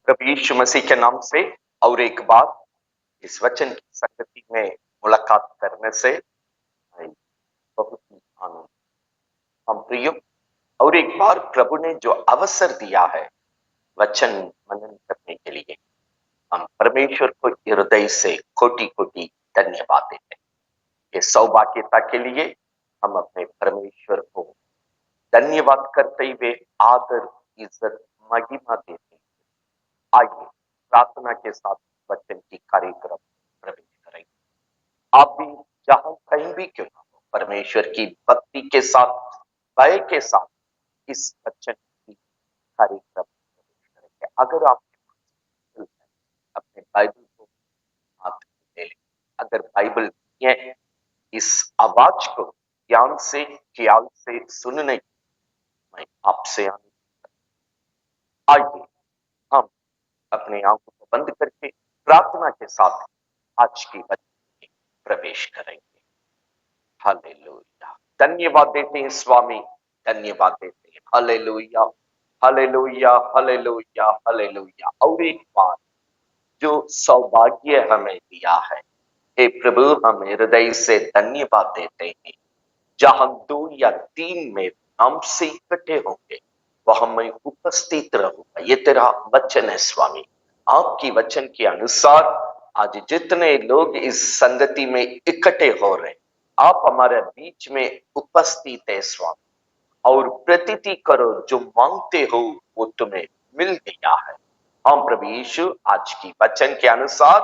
प्रभु यीशु मसीह के नाम से और एक बार इस वचन की संगति में मुलाकात करने से बहुत ही आनंद। हम प्रियो, और एक बार प्रभु ने जो अवसर दिया है वचन मनन करने के लिए, हम परमेश्वर को हृदय से कोटि कोटि धन्यवाद देते हैं। ये सौभाग्यता के लिए हम अपने परमेश्वर को धन्यवाद करते हुए आदर, इज्जत, महिमा देते हैं। आइए प्रार्थना के साथ वचन की कार्यक्रम प्रवेश करेंगे। आप भी जहां कहीं भी क्यों ना हो, परमेश्वर की भक्ति के साथ, भय के साथ इस वचन की कार्यक्रम प्रवेश करेंगे। अगर आपके पास अपने बाइबल को हाथ में ले लें। अगर बाइबल नहीं है, इस आवाज को ध्यान से, ख्याल से सुनने मैं आपसे आइए हम अपने आंखों को बंद करके प्रार्थना के साथ आज की वचन में प्रवेश करेंगे। हालेलुया। धन्यवाद देते हैं स्वामी, धन्यवाद देते हैं। Hallelujah, hallelujah, hallelujah, hallelujah. और एक बार जो सौभाग्य हमें दिया है, हे प्रभु, हम हृदय से धन्यवाद देते हैं। जहां 2 या 3 में हम से इकट्ठे होंगे वहां मैं उपस्थित रहूंगा। ये तेरा वचन है स्वामी। आपकी वचन के अनुसार आज जितने लोग इस संगति में इकट्ठे हो रहे, आप हमारे बीच में उपस्थित है स्वामी। और प्रतीति करो, जो मांगते हो वो तुम्हें मिल गया है। हम प्रभु यीशु आज की वचन के अनुसार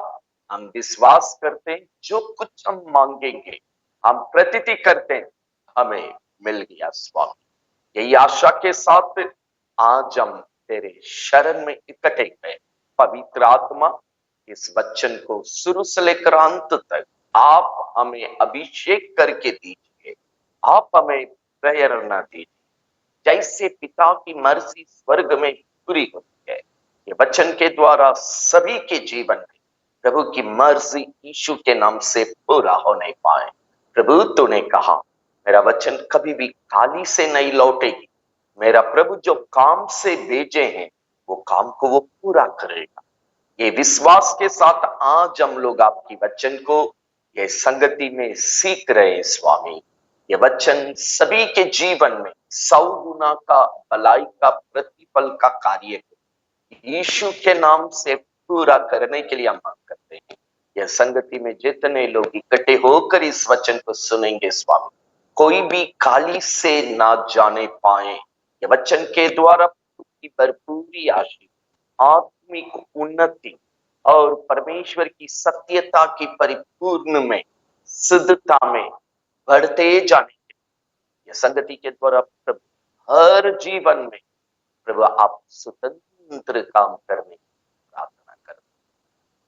हम विश्वास करते हैं, जो कुछ हम मांगेंगे, हम प्रतीति करते हैं, हमें मिल गया स्वामी। यही आशा के साथ आज हम तेरे शरण में इकट्ठे गए। पवित्र आत्मा, इस वचन को शुरू से लेकर अंत तक आप हमें अभिषेक करके दीजिए। आप हमें प्रेरणा दीजिए, जैसे पिता की मर्जी स्वर्ग में पूरी होती है, ये वचन के द्वारा सभी के जीवन में प्रभु की मर्जी यीशु के नाम से पूरा होने पाए। प्रभु, तूने कहा मेरा वचन कभी भी खाली से नहीं लौटेगी। मेरा प्रभु जो काम से भेजे हैं वो काम को वो पूरा करेगा। ये विश्वास के साथ आज हम लोग आपकी वचन को ये संगति में सीख रहे हैं स्वामी। ये वचन सभी के जीवन में 100 गुना का भलाई का प्रतिफल का कार्य यीशु के नाम से पूरा करने के लिए हम मांग करते हैं। यह संगति में जितने लोग इकट्ठे होकर इस वचन को सुनेंगे स्वामी, कोई भी खाली से ना जाने पाए। यह वचन के द्वारा की भरपूरी आशीष, आत्मिक उन्नति और परमेश्वर की सत्यता की परिपूर्ण में, शुद्धता में बढ़ते जाने के यह संगति के द्वारा प्रभु हर जीवन में प्रभु आप स्वतंत्र काम करने की प्रार्थना कर।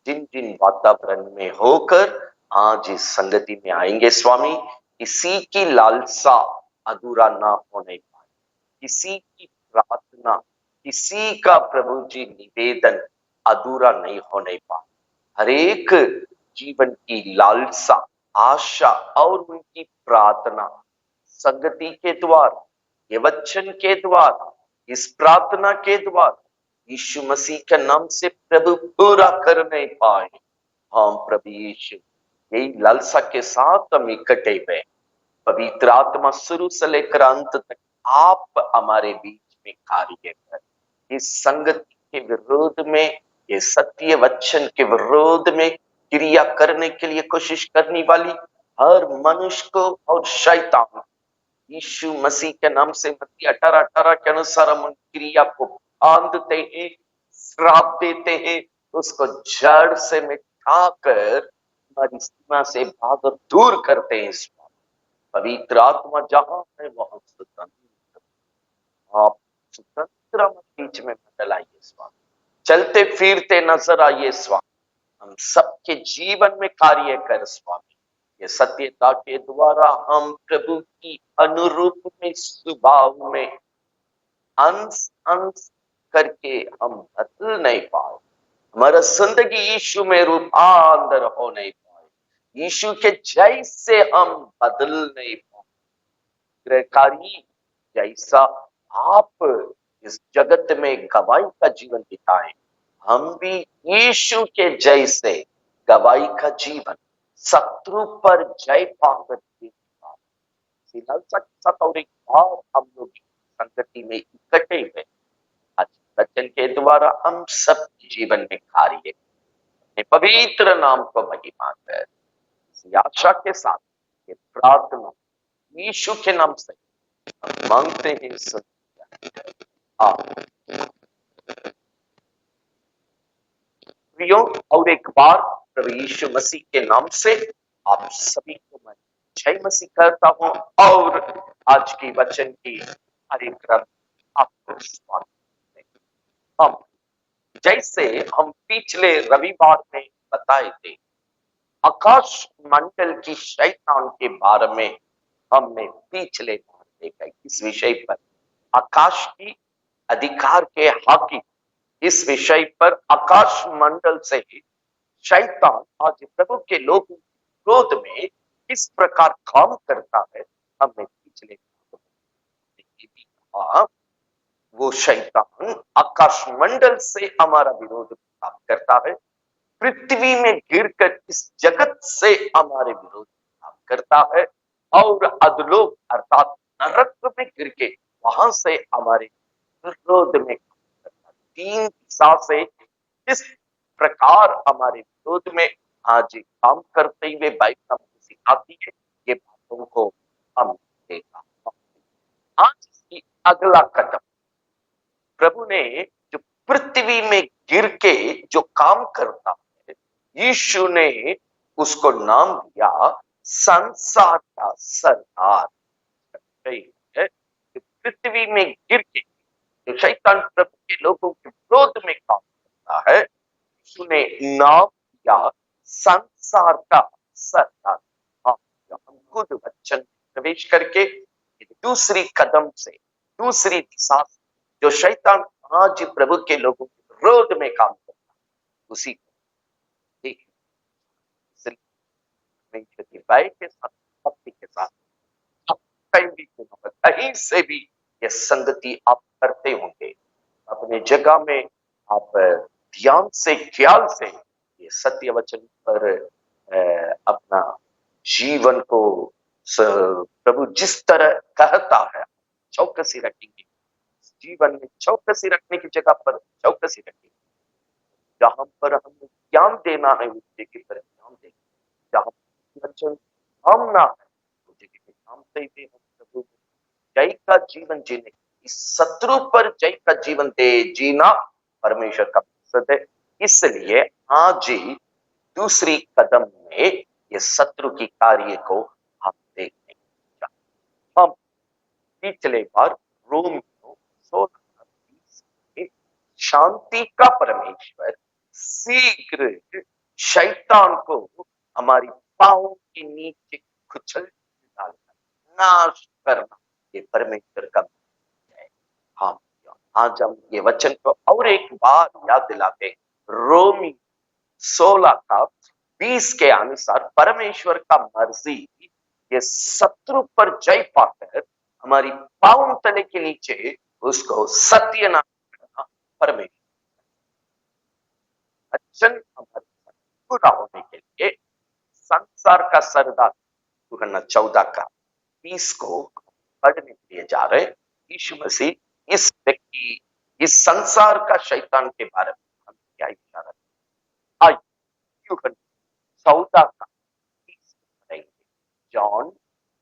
जिन जिन वातावरण में होकर आज इस संगति में आएंगे स्वामी, किसी की लालसा अधूरा ना होने पाए, किसी की प्रार्थना, किसी का प्रभु जी निवेदन अधूरा नहीं होने पाए। हर एक जीवन की लालसा, आशा और उनकी प्रार्थना संगति के द्वारा, ये वचन के द्वारा, इस प्रार्थना के द्वारा यीशु मसीह के नाम से प्रभु पूरा करने पाए। हम प्रभु यीशु यही लालसा के साथ हम इकट्ठे हुए। पवित्र आत्मा शुरू से लेकर अंत तक आप हमारे बीच में कार्य कर। इस संगति के विरोध में, ये सत्य वचन के विरोध में क्रिया करने के लिए कोशिश करने वाली हर मनुष्य को और शैतान यीशु मसीह के नाम से मत्ती 18:18 के अनुसार हम क्रिया को बांधते हैं, श्राप देते हैं, उसको जड़ से मिटाकर हमारी सीमा से भाग और दूर करते हैं। पवित्र आत्मा जहां है वहां स्वतंत्र, आप स्वतंत्र बीच में बदल आइए स्वामी। चलते फिरते नजर आइए स्वामी, हम सबके जीवन में कार्य कर स्वामी। ये सत्यता के द्वारा हम प्रभु की अनुरूप में, स्वभाव में अंश अंश करके हम बदल नहीं पाए। हमारा जिंदगी यीशु में रूपांतर हो नहीं पाए, यीशु के जैसे हम बदल नहीं पाए। गृहकारी जैसा आप इस जगत में गवाही का जीवन बिताएं, हम भी यीशु के जैसे गवाही का जीवन, शत्रु पर जय पाकर जीने का सत और एक बार हम लोग संगति में इकट्ठे हुए आज वचन के द्वारा हम सब जीवन में कार्य अपने पवित्र नाम को महिमा कर इसी आशा के साथ ये प्रार्थना यीशु के नाम से हम मांगते हैं और एक बार प्रभु यीशु मसीह के नाम से आप सभी को मैं जय मसीह करता हूं और आज की वचन की कार्यक्रम आपको स्वागत है। हम जैसे हम पिछले रविवार में बताए थे आकाश मंडल की शैतान के बारे में हमने पिछले बार देखा इस विषय पर आकाश की अधिकार के हाकिम इस विषय पर आकाश मंडल से शैतान आज प्रभु के लोगों के विरोध में किस प्रकार काम करता है हमने पिछले कहा वो शैतान आकाश मंडल से हमारा विरोध काम करता है पृथ्वी में गिरकर इस जगत से हमारे विरोध काम करता है और अधलोक अर्थात नरक में गिर के वहां से हमारे विरोध में काम करता है तीन दिशा से इस प्रकार हमारे विरोध में आज काम करते हुए बाइबल हमें सिखाती है ये बातों को हम देखा आज इसकी अगला कदम प्रभु ने जो पृथ्वी में गिर के जो काम करता है यीशु ने उसको नाम दिया संसार का सरदार पृथ्वी में गिर के जो शैतान प्रभु के लोगों के विरोध में काम करता है यीशु ने नाम दिया संसार का सरदार। हम खुद वचन प्रवेश करके दूसरी कदम से दूसरी दिशा से जो शैतान आज प्रभु के लोगों के विरोध में काम करता है उसी को के साथ भक्ति के साथ कहीं से भी ये संगति आप करते होंगे अपने जगह में आप ध्यान से ख्याल से ये सत्य वचन पर अपना जीवन को प्रभु जिस तरह कहता है चौकसी रखेंगे जीवन में चौकसी रखने की जगह पर चौकसी रखेंगे जहां पर हमें ज्ञान देना है उस जगह पर ज्ञान देंगे जहां वचन थामना है उस जगह पे थामते हुए हम प्रभु जय का जीवन जीने इस शत्रु पर जय का जीवन दे जीना परमेश्वर का मकसद है इसलिए आज ही दूसरी कदम में ये शत्रु की कार्य को हम देखने हम पिछले बार रोम 16 शांति का परमेश्वर शीघ्र शैतान को हमारी पांव के नीचे कुचल डालना नाश करना ये परमेश्वर का है। हाँ आज हम ये वचन को और एक बार याद दिलाते रोमी 16 का 20 के अनुसार परमेश्वर का मर्जी ये शत्रु पर जय पाकर हमारी पांव तले के नीचे उसको सत्यनाश करना परमेश्वर वचन हमारे पूरा होने के लिए संसार का सरदार 14 का 20 को पढ़ने के लिए जा रहे यीशु मसीह इस व्यक्ति इस संसार का शैतान के बारे में हम क्या इशारा आइए 14 का 20 पढ़ेंगे जॉन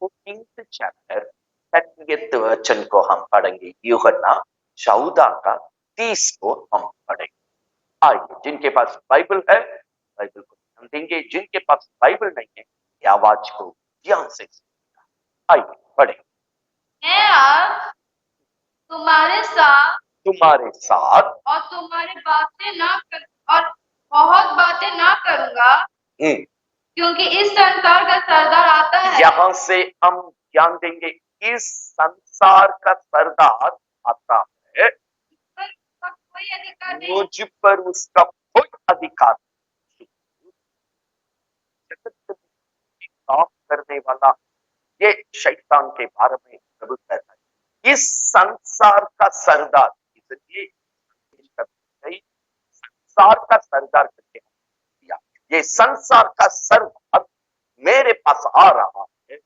14th चैप्टर 30th वचन को हम पढ़ेंगे यूहन्ना 14 का 30 को हम पढ़ेंगे आइए जिनके पास बाइबल है बाइबल को हम देंगे जिनके पास बाइबल नहीं है ये आवाज को ध्यान से आइए पढ़े मैं आज तुम्हारे साथ और तुम्हारे बातें ना कर और बहुत बातें ना करूंगा क्योंकि इस संसार का सरदार आता है। यहाँ से हम ध्यान देंगे इस संसार का सरदार आता है कोई अधिकार नहीं मुझ पर उसका कोई अधिकार काम करने वाला ये शैतान के बारे में प्रभु कहता है इस संसार का सरदार इसलिए संसार का सरदार करके दिया। ये संसार का सरदार मेरे पास आ रहा है,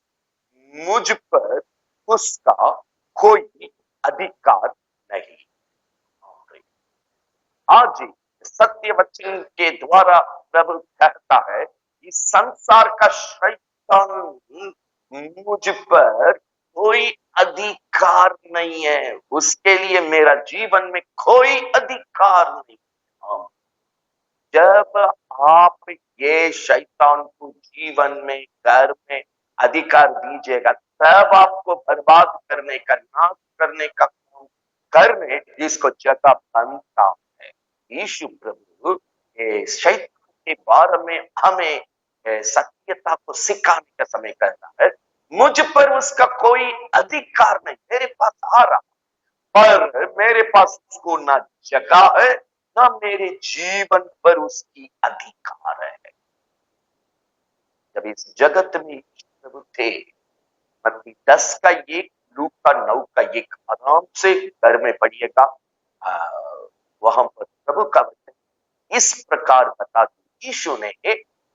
मुझ पर उसका कोई अधिकार नहीं। आज ही सत्य वचन के द्वारा प्रभु कहता है, इस संसार का शैतान मुझ पर कोई अधिकार नहीं है, उसके लिए मेरा जीवन में कोई अधिकार नहीं। जब आप ये शैतान को जीवन में, घर में अधिकार दीजिएगा, तब आपको बर्बाद करने का, नाश करने का काम करने जिसको जगह बनता है। यीशु प्रभु ये शैतान के बारे में हमें सत्यता को सिखाने का समय करता है। मुझ पर उसका कोई अधिकार नहीं, मेरे पास आ रहा पर मेरे पास उसको ना जगह है, ना मेरे जीवन पर उसकी अधिकार है। जब इस जगत में प्रभु थे, मत्ती 10 का 1, लूका 9 का 1, आराम से घर में पढ़िएगा। वहां पर प्रभु का वचन इस प्रकार बता दी, यीशु ने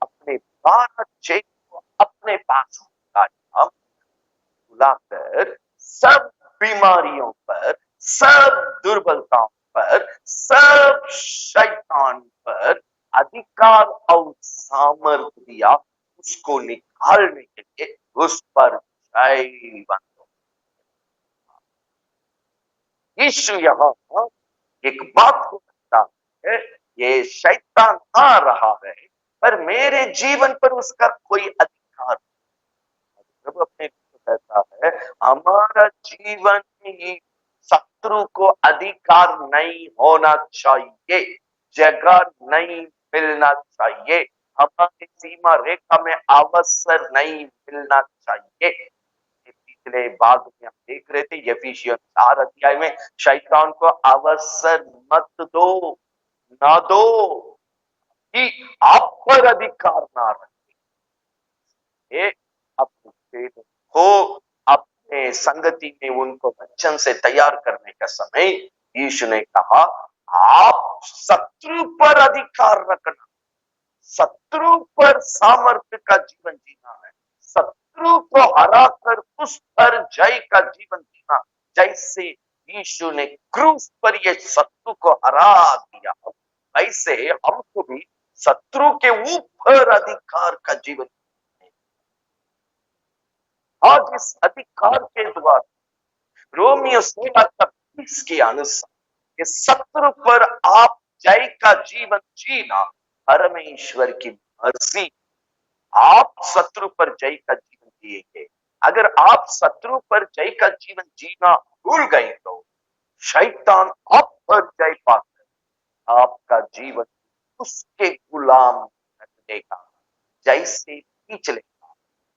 अपने 12 चेलों को अपने पास बुलाकर सब बीमारियों पर, सब दुर्बलताओं पर, सब शैतान पर अधिकार और सामर्थ्य दिया, उसको निकालने के लिए उस पर जय बंदो। यीशु यहाँ एक बात को कहता है, ये शैतान आ रहा है पर मेरे जीवन पर उसका कोई अधिकार। प्रभु अपने कहता है, हमारा जीवन में शत्रु को अधिकार नहीं होना चाहिए, जगह नहीं मिलना चाहिए, हमारी सीमा रेखा में अवसर नहीं मिलना चाहिए। पिछले भाग में हम देख रहे थे, यफिसियों 4 अध्याय में, शैतान को अवसर मत दो, ना दो कि आप पर अधिकार ना रखे। अपने को अपने संगति में उनको वचन से तैयार करने का समय यीशु ने कहा, आप शत्रु पर अधिकार रखना, शत्रु पर सामर्थ्य का जीवन जीना है, शत्रु को हराकर उस पर जय का जीवन जीना। जैसे यीशु ने क्रूस पर ये शत्रु को हरा दिया, वैसे हमको भी शत्रु के ऊपर अधिकार का जीवन। आज इस अधिकार के द्वारा रोमियो 16:20 के अनुसार इस शत्रु पर आप जय का जीवन जीना परमेश्वर की मर्जी। आप शत्रु पर जय का जीवन जिएंगे। अगर आप शत्रु पर जय का जीवन जीना भूल गए तो शैतान आप पर जय पाकर आपका जीवन उसके गुलाम कर देगा, जैसे पिछले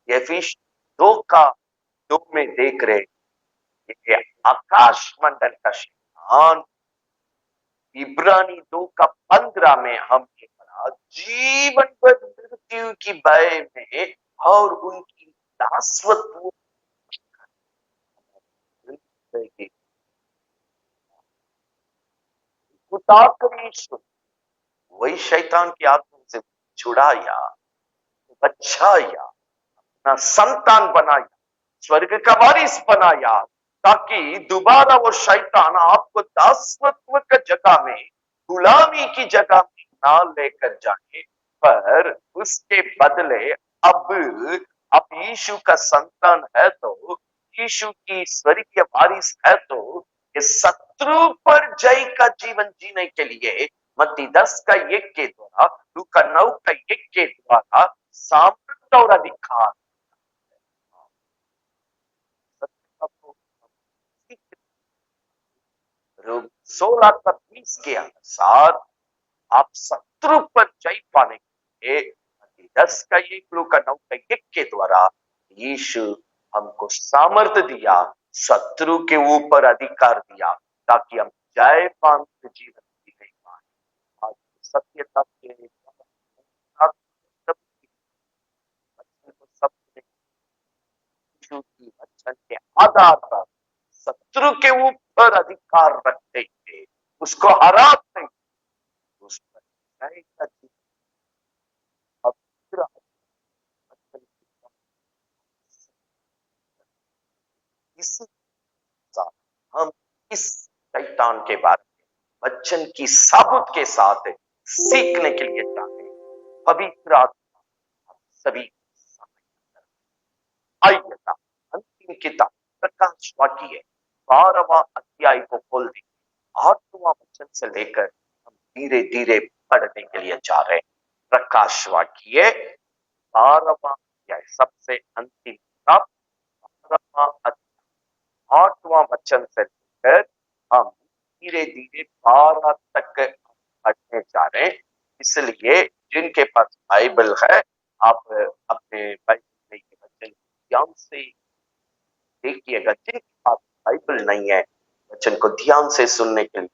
यफिसियों 2:2 में देख रहे, आकाश मंडल का शैतान। इब्रानी 2:15 में हम ये पढ़ा, जीवन पर मृत्यु की भय में और उनकी दासत्व वही शैतान की आत्मा से छुड़ाया, बचाया, अपना संतान बनाया, स्वर्ग का वारिस बनाया, ताकि दोबारा वो शैतान आपको दासत्व की जगह में, गुलामी की जगह में ना लेकर जाए, पर उसके बदले अब यीशु का संतान है तो, यीशु की स्वर्गीय वारिस है तो, इस शत्रु पर जय का जीवन जीने के लिए मत्ती 10 का 1 के द्वारा, लूका 9 का 1 के द्वारा सामर्थ्य और अधिकार 16:20 के अनुसार आप शत्रु पर जय पाने के लिए 10 का 1, लूका 9 का 1 के द्वारा यीशु हमको सामर्थ्य दिया, शत्रु के ऊपर अधिकार दिया, ताकि हम जय पान के जीवन जी पाए। आज सत्यता के वचन के आधार पर शत्रु के ऊपर अधिकार रखते थे, उसको हराते, उस पर नए का जीवन पवित्र आत्मा इसी साथ हम इस शैतान के बारे में वचन की साबुत के साथ सीखने के लिए चाहते हैं। पवित्र आत्मा आप सभी आइए अंतिम किताब प्रकाश वाक्य 12वां अध्याय को खोल देंगे। 8वां वचन से लेकर हम धीरे धीरे पढ़ने के लिए जा रहे हैं। प्रकाश वाक्य 12वां अध्याय सबसे अंतिम किताब 12वां अध्याय 8वां वचन से लेकर हम धीरे धीरे 12 तक पढ़ने जा रहे हैं। इसलिए जिनके पास बाइबल है आप अपने बाइबल में ये वचन ध्यान से देखिएगा। जिनके पास बाइबल नहीं है वचन को ध्यान से सुनने के लिए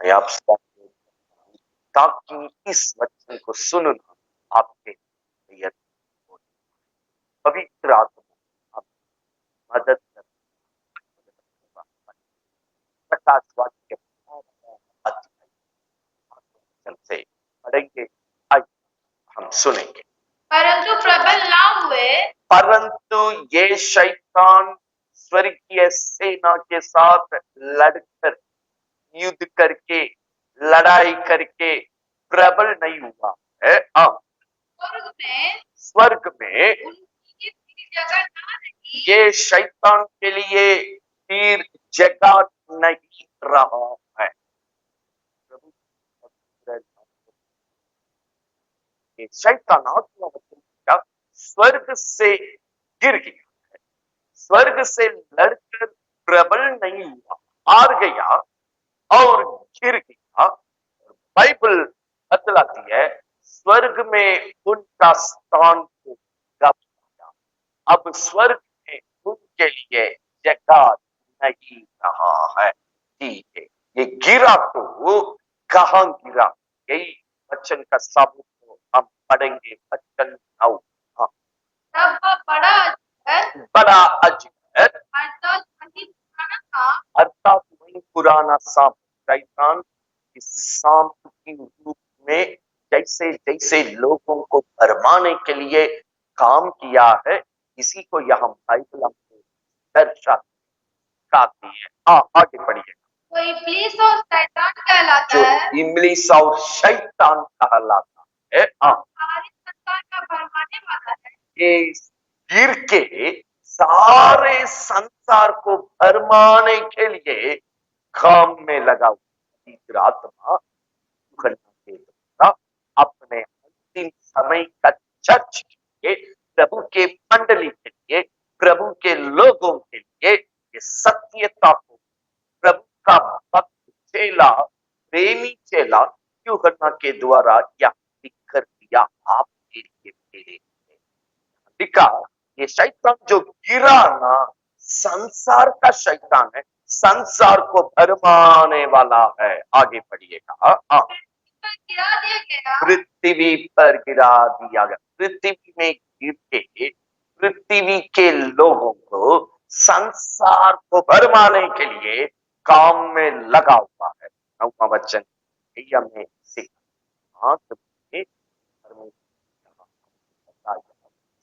मैं आपसे ताकि इस वचन को सुनना आपके लिए पवित्र आत्मा मदद कर प्रकाश वाक्य से पढ़ेंगे। आइए हम सुनेंगे। परंतु प्रबल ना हुए, परंतु ये शैतान स्वर्गीय सेना के साथ लड़कर युद्ध करके लड़ाई करके प्रबल नहीं हुआ है। स्वर्ग में उनकी जगह ना रही। ये शैतान के लिए फिर जगह नहीं रहा है। शैतान स्वर्ग से गिर गया है, स्वर्ग से लड़कर प्रबल नहीं हुआ, हार गया और गिर गया। बाइबल बतलाती है स्वर्ग में उनका स्थान को गया। अब स्वर्ग में उनके लिए जगह नहीं रहा है। ठीक है, ये गिरा तो वो कहाँ गिरा, यही वचन का साबुत को हम पढ़ेंगे। वचन 9 तब वह बड़ा अजगर अर्थात वही पुराना सांप शैतान इस सांप के रूप में जैसे जैसे लोगों को भरमाने के लिए काम किया है, इसी को यहाँ बाइबल हमको दर्शाती है। आगे पढ़िए। तो इब्लीस और शैतान कहलाता जो है, इब्लीस और शैतान कहलाता है, सारे संसार का भरमाने वाला है। ये गिर के सारे संसार को भरमाने के लिए काम में लगा हुआ पवित्र आत्मा के द्वारा अपने अंतिम समय का चर्च के प्रभु के मंडली के लिए, प्रभु के लोगों के लिए ये सत्यता को प्रभु का भक्त चेला, प्रेमी चेला यूहन्ना के द्वारा यह लिखकर दिया आपके लिए लिखा। ये शैतान जो गिरा ना, संसार का शैतान है, संसार को भरमाने वाला है। आगे पढ़िएगा। गिरा दिया गया, पृथ्वी पर गिरा दिया गया। पृथ्वी में गिर के पृथ्वी के लोगों को संसार को भरमाने के लिए काम में लगा हुआ है। 9वां वचन हमें सीखा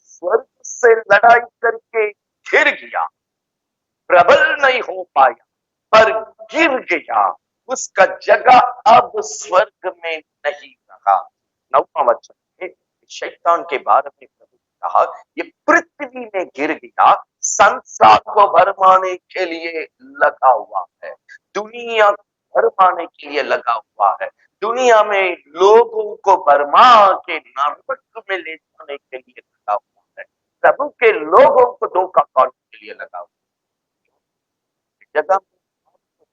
स्वर्ग से लड़ाई करके गिर गया, प्रबल नहीं हो पाया पर गिर गया, उसका जगह अब स्वर्ग में नहीं रहा। 9वां वचन में शैतान के बारे में प्रभु ने कहा ये पृथ्वी में गिर गया, संसार को भरमाने के लिए लगा हुआ है, दुनिया भरमाने के लिए लगा हुआ है, दुनिया में लोगों को भरमा के नरक में ले जाने के लिए लगा हुआ है, प्रभु के लोगों को धोखा खाने के लिए लगा हुआ है। जगह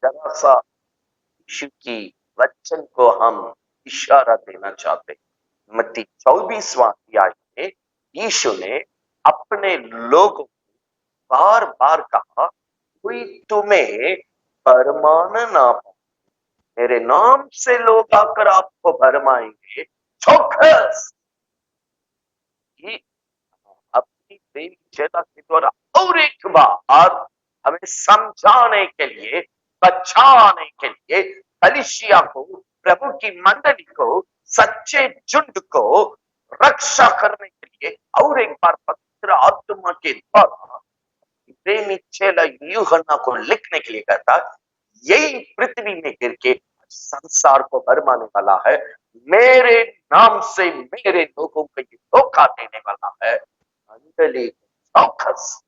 जरा सा यीशु की वचन को हम इशारा देना चाहते हैं। मत्ती 24वां अध्याय में यीशु ने अपने लोगों को बार बार कहा कोई तुम्हें भरमान ना पाए, मेरे नाम से लोग आकर आपको भरमाएंगे, चौकस। अपनी प्रेम चेला के द्वारा और एक बार हमें समझाने के लिए, बचाने के लिए कलीसिया को, प्रभु की मंडली को सच्चे झुंड को रक्षा करने के लिए और एक बार पवित्र आत्मा के द्वारा प्रेमी चेला यूहन्ना को लिखने के लिए कहता, यही पृथ्वी में गिर के संसार को भरमाने वाला है, मेरे नाम से मेरे लोगों को ये धोखा देने वाला है। मंडली चौकस,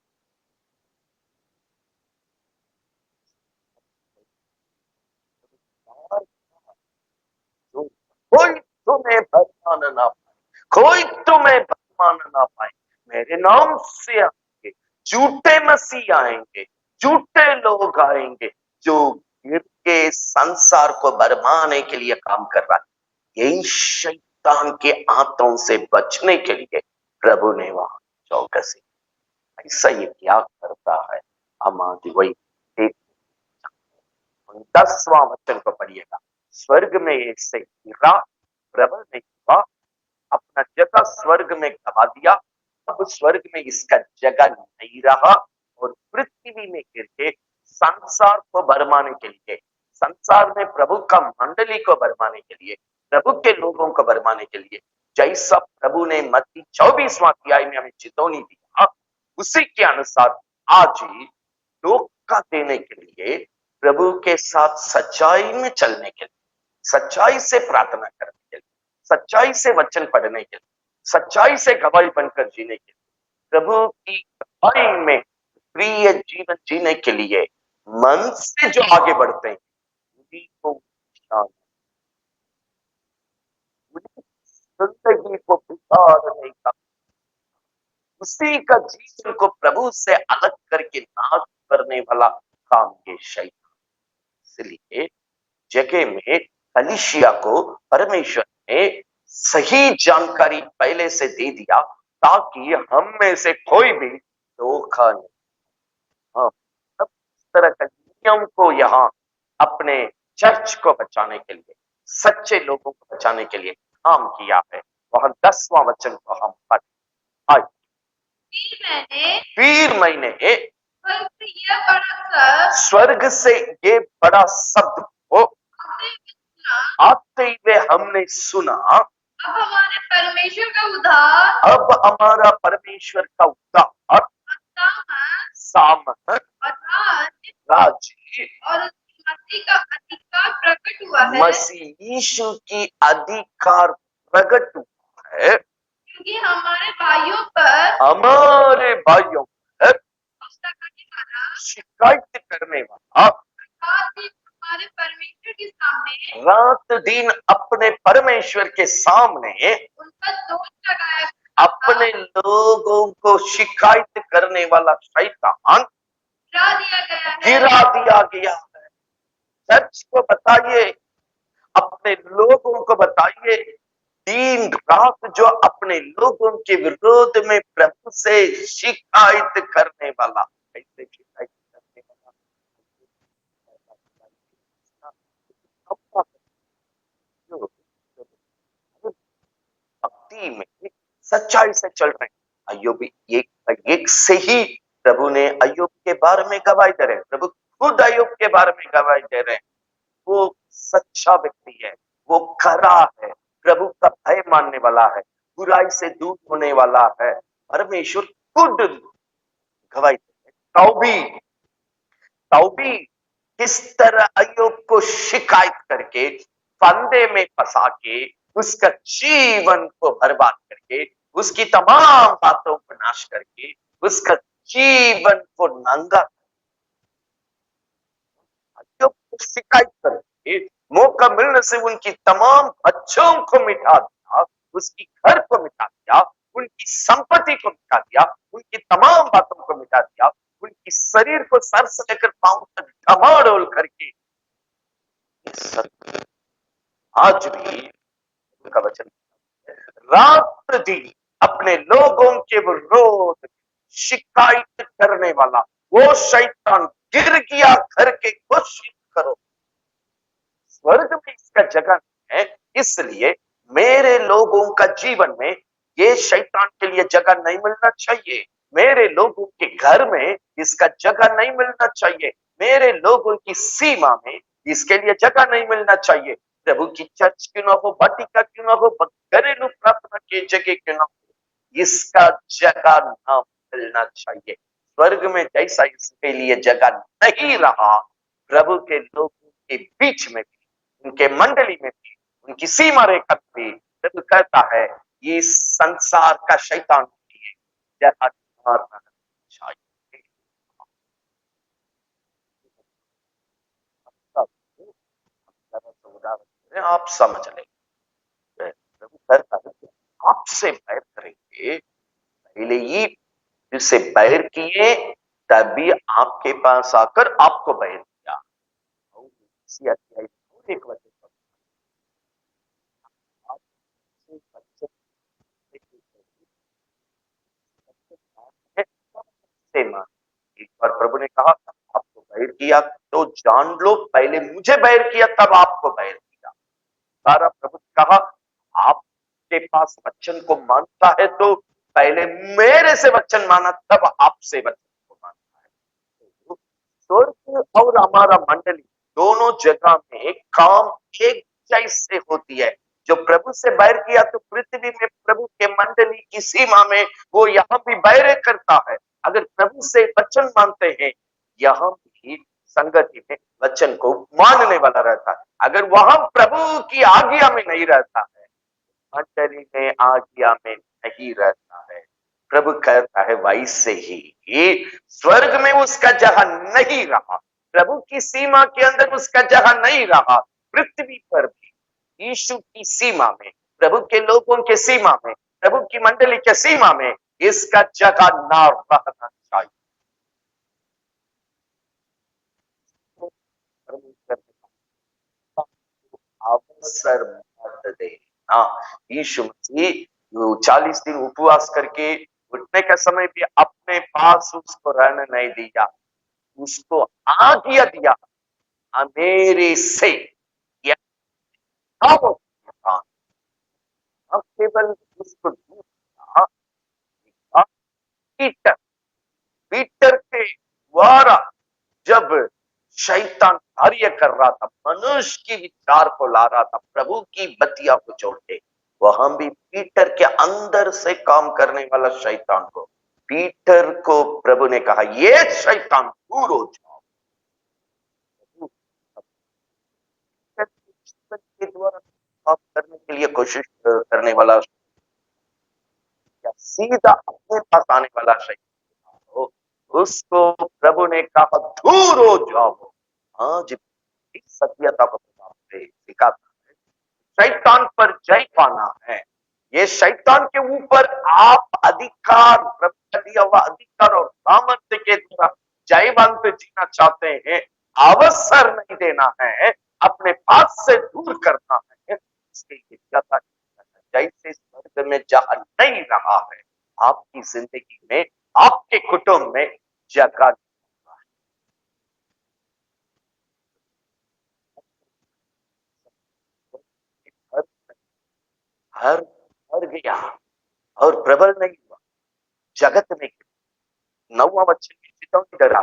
कोई तुम्हें भरमाना ना पाए, कोई तुम्हें भरमाना ना पाए। मेरे नाम से आएंगे झूठे मसीह, आएंगे झूठे लोग आएंगे जो गिर के संसार को भरमाने के लिए काम कर रहा है। यही शैतान के हाथों से बचने के लिए प्रभु ने वहां चौकसी। ऐसा ये क्या करता है? हमारी वही 10वां वचन को पढ़िएगा। स्वर्ग में इससे गिरा, प्रबल नहीं हुआ, अपना जगह स्वर्ग में गवा दिया, अब स्वर्ग में इसका जगह नहीं रहा और पृथ्वी में गिर के संसार को भरमाने के लिए, संसार में प्रभु का मंडली को भरमाने के लिए, प्रभु के लोगों को भरमाने के लिए, जैसा प्रभु ने मत्ती 24वां अध्याय में हमें चेतावनी दिया, उसी के अनुसार आज ही धोखा देने के लिए, प्रभु के साथ सच्चाई में चलने के लिए, सच्चाई से प्रार्थना करने के लिए, सच्चाई से वचन पढ़ने के लिए, सच्चाई से गवाही बनकर जीने के लिए, प्रभु की गवाही में प्रिय जीवन जीने के लिए मन से जो आगे बढ़ते हैं, उन्हीं को जिंदगी को बिगाड़ने का, उसी का जीवन को प्रभु से अलग करके नाश करने वाला काम ये शैतान। इसलिए जगह में कलीसिया को परमेश्वर ने सही जानकारी पहले से दे दिया ताकि हम में से कोई भी धोखा नहीं। हाँ, सब तरह का नियम को यहाँ अपने चर्च को बचाने के लिए, सच्चे लोगों को बचाने के लिए काम किया है। वहां 10वां वचन को हम पढ़, फिर मैंने स्वर्ग से ये बड़ा शब्द को आते हुए हमने सुना, अब हमारे परमेश्वर का उद्धार, अब हमारा परमेश्वर का उद्धार, सामर्थ, राज्य और मसीह का अधिकार प्रकट हुआ है, मसीह यीशु की अधिकार प्रकट हुआ है, क्योंकि हमारे भाइयों पर शिकायत करने वाला हमारे परमेश्वर के सामने रात दिन अपने परमेश्वर के सामने उनका दोष लगाया, अपने लोगों को शिकायत करने वाला शैतान गिरा दिया गया है। चर्च को बताइए, अपने लोगों को बताइए, दिन रात जो अपने लोगों के विरोध में प्रभु से शिकायत करने वाला, ऐसे शिकायत करने वाला भक्ति में सच्चाई से चल रहे हैं। अय्यूब एक से ही प्रभु ने अय्यूब के बारे में गवाही दे रहे हैं, प्रभु खुद अय्यूब के बारे में गवाही दे रहे हैं। वो सच्चा व्यक्ति है, वो खरा है, प्रभु का भय मानने वाला है, बुराई से दूर होने वाला है। परमेश्वर खुद गवाही दे रहे हैं। तौबी किस तरह अय्यूब को शिकायत करके फंदे में फंसा के उसका जीवन को बर्बाद करके, उसकी तमाम बातों को नाश करके, उसका जीवन को नंगा अय्यूब को शिकायत करके मौका मिलने से उनकी तमाम बच्चों को मिटा दिया, उसकी घर को मिटा दिया, उनकी संपत्ति को मिटा दिया, उनकी तमाम बातों को मिटा दिया, उनकी शरीर को सर से लेकर पांव तक धमाड़ोल करके। आज भी उनका वचन रात दिन अपने लोगों के विरोध शिकायत करने वाला वो शैतान गिर गया, करके कोशिश करो। स्वर्ग में इसका जगह नहीं है, इसलिए मेरे लोगों का जीवन में ये शैतान के लिए जगह नहीं मिलना चाहिए। मेरे लोगों के घर में इसका जगह नहीं मिलना चाहिए। मेरे लोगों की सीमा में इसके लिए जगह नहीं मिलना चाहिए। प्रभु की चर्च क्यों ना हो, वाटिका क्यों ना हो, घरेलू प्रार्थना की जगह क्यों ना हो, इसका जगह ना मिलना चाहिए। स्वर्ग में जैसा इसके लिए जगह नहीं रहा, प्रभु के लोगों के बीच में भी, उनके मंडली में भी, उनकी सीमा रेखा भी प्रभु कहता है ये संसार का शैतान भी है, जगह मारना चाहिए। आप समझ लेंगे प्रभु कहता है कि आपसे बैर करेंगे, पहले ही जिससे बैर किए तभी आपके पास आकर आपको बैर किया। और इसी अध्याय में और एक वचन आपसे बच्चे से मान। एक बार प्रभु ने कहा आपको बैर किया तो जान लो पहले मुझे बैर किया तब आपको बैर किया। सारा प्रभु ने कहा आपके पास वचन को मानता है तो पहले मेरे से वचन माना तब आपसे वचन को मानता है। तो स्वर्ग और हमारा मंडली दोनों जगह में काम एक जैसे होती है। जो प्रभु से बैर किया तो पृथ्वी में प्रभु के मंडली की सीमा में वो यहाँ भी बैर करता है। अगर प्रभु से वचन मानते हैं यहाँ भी संगति में वचन को मानने वाला रहता है। अगर वहां प्रभु की आज्ञा में नहीं रहता है, मंडली में आज्ञा में नहीं रहता है, प्रभु कहता है वैसे ही स्वर्ग में उसका जगह नहीं रहा, प्रभु की सीमा के अंदर उसका जगह नहीं रहा, पृथ्वी पर भी यीशु की सीमा में, प्रभु के लोगों के सीमा में, प्रभु की मंडली के सीमा में इसका जगह ना रहना चाहिए। अवसर मत देना। यीशु मसीह 40 दिन उपवास करके उठने का समय भी अपने पास उसको रहने नहीं दिया, उसको आज्ञा दिया मेरे से केवल उसको पीटर पीटर के द्वारा जब शैतान कार्य कर रहा था, मनुष्य की विचार को ला रहा था प्रभु की बतिया को छोड़ते, वहां भी पीटर के अंदर से काम करने वाला शैतान को, पीटर को प्रभु ने कहा ये शैतान दूर हो जाओ। के द्वारा काम करने के लिए कोशिश करने वाला सीधा अपने पास आने वाला शैतान, उसको प्रभु ने कहा दूर हो जाओ। आज सत्यता को सिखाता है, शैतान पर जय पाना है। ये शैतान के ऊपर आप अधिकार, प्रभु का दिया हुआ अधिकार और सामर्थ्य के द्वारा जयवंत जीना चाहते हैं, अवसर नहीं देना है, अपने पास से दूर करना है। इसके जैसे स्वर्ग में जगह नहीं रहा है, आपकी जिंदगी में, आपके कुटुंब में जगह हर हर गया और प्रबल नहीं हुआ, जगत में 9वां वचन की चेतावनी डरा,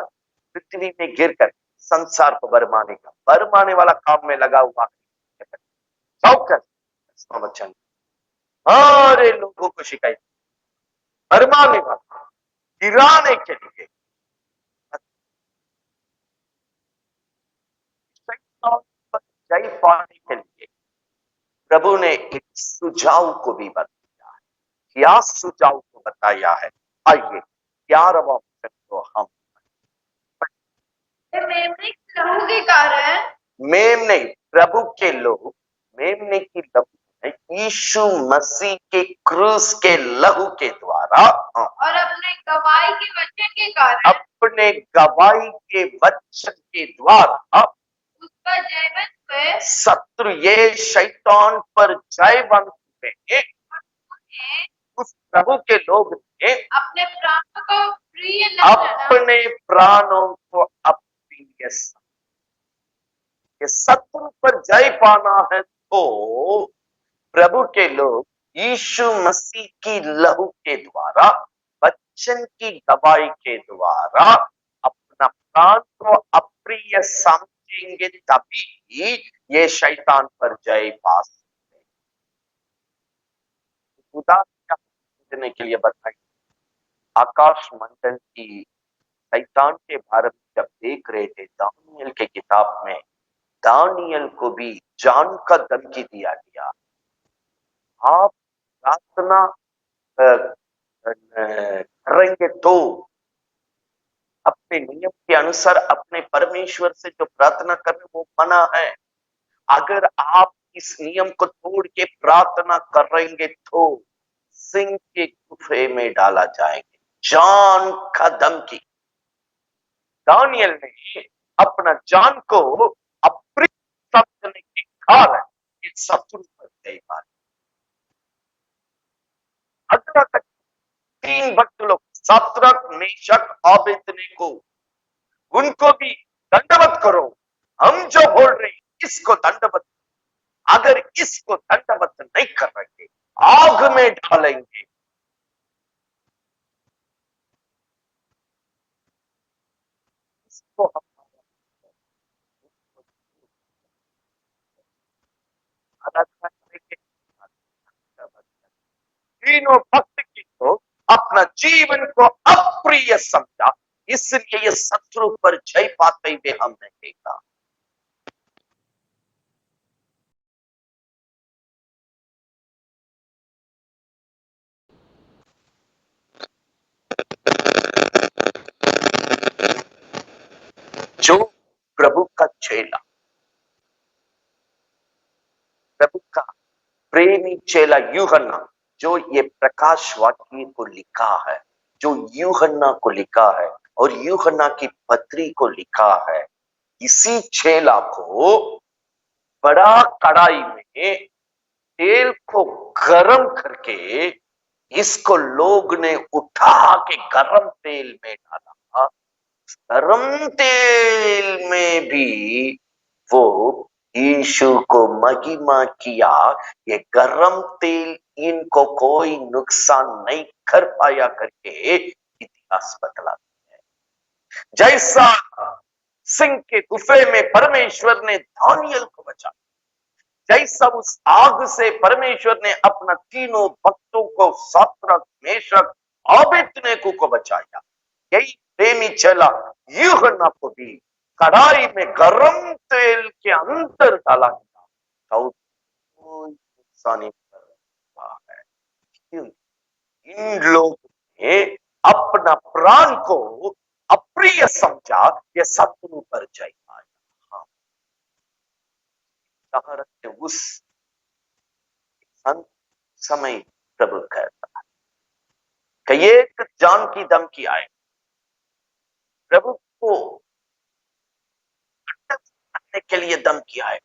पृथ्वी में गिरकर संसार को बरमाने वाला काम में लगा हुआ वचन सारे लोगों को शिकायत बरमाने वाला, गिराने के लिए जय पाने के लिए प्रभु ने एक सुझाव को भी बताया है। क्या सुझाव को बताया है? आइए 11वां वचन को हम लहू के कारण, मेमने प्रभु के लोग, मेमने की लहू यीशु मसीह के क्रूस के लहू के द्वारा और अपने गवाही के वचन के कारण, अपने गवाही के वचन के द्वारा उसका जयवंत हुए, शत्रु ये शैतान पर जयवंत हुए। उस प्रभु के लोग ने अपने प्राणों को प्रिय न जाना, अपने प्राणों को अप्रिय शत्रु पर जय पाना है तो प्रभु के लोग यीशु मसीह की लहू के द्वारा, वचन की गवाही के द्वारा अपना प्राण को अप्रिय समझेंगे, तभी ही ये शैतान पर जय पा सकते हैं। उदाहरण देने के लिए बताइए, आकाश मंडल की शैतान के बारे में जब देख रहे थे दानियल के किताब में, दानियल को भी जान का धमकी दिया गया। आप प्रार्थना करेंगे तो अपने नियम के अनुसार अपने परमेश्वर से जो प्रार्थना करने वो मना है। अगर आप इस नियम को तोड़ के प्रार्थना करेंगे तो सिंह के गुफे में डाला जाएंगे। जान का धमकी। दानियल ने अपना जान को अप्रिय समझने के कारण इस शत्रु पर जय पाई। अगला तक 3 भक्त लोग शद्रक मेशक अबेदनेगो, उनको भी दंडवत करो। हम जो बोल रहे हैं इसको दंडवत, अगर इसको दंडवत नहीं करेंगे आग में डालेंगे। इसको हम आराधना करेंगे। तीनों भक्त की तो अपना जीवन को अप्रिय समझा, इसलिए ये शत्रु पर जय पाते हुए हमने देखा। जो प्रभु का चेला, प्रभु का प्रेमी चेला यूहन्ना, जो ये प्रकाश वाक्य को लिखा है, जो यूहन्ना को लिखा है और यूहन्ना की पत्री को लिखा है, इसी चेला को बड़ा कड़ाई में तेल को गरम करके इसको लोग ने उठा के गरम तेल में डाला। गरम तेल में भी वो यीशु को महिमा किया। ये गरम तेल इनको कोई नुकसान नहीं कर पाया करके इतिहास बतलाता है। जैसा सिंह के गुफे में परमेश्वर ने दानियल को बचाया, जैसा उस आग से परमेश्वर ने अपना तीनों भक्तों को शद्रक मेशक अबेदनेगो को बचाया, यही प्रेमी चेला यूहन्ना को भी कढ़ाई में गरम तेल के अंदर डाला गया तो कोई नुकसान नहीं कर रहा है। क्यों? इन लोगों ने अपना प्राण को अप्रिय समझा, ये शत्रु पर जय पाया। हाँ, उस समय प्रभु कहता है कि एक जान की धमकी आए, प्रभु को करने के लिए धमकी आए,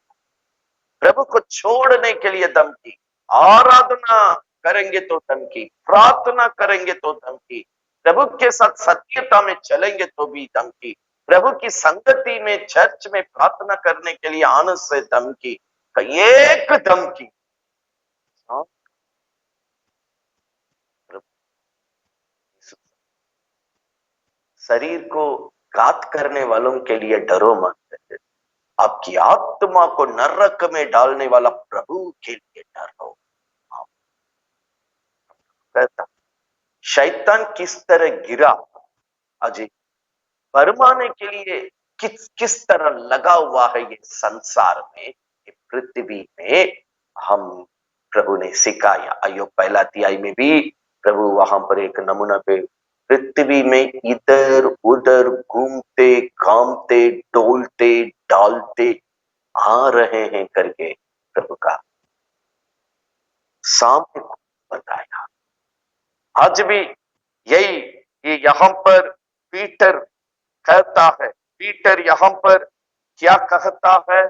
प्रभु को छोड़ने के लिए धमकी, आराधना करेंगे तो धमकी, प्रार्थना करेंगे तो धमकी, प्रभु के साथ सत्यता में चलेंगे तो भी धमकी, प्रभु की संगति में चर्च में प्रार्थना करने के लिए आने से धमकी, एक धमकी। शरीर को घात करने वालों के लिए डरो मत, आपकी आत्मा को नरक में डालने वाला प्रभु के लिए डरो। शैतान किस तरह गिरा, अजय बरमाने के लिए किस तरह लगा हुआ है ये संसार में, ये पृथ्वी में, हम प्रभु ने सिखाया। अय्योब पहला अध्याय में भी प्रभु वहां पर एक नमूना पे पृथ्वी में इधर उधर घूमते घामते डोलते डालते आ रहे हैं करके प्रभु का सामने बताया। आज भी यही ये यहाँ पर पीटर कहता है, पीटर यहाँ पर क्या कहता है,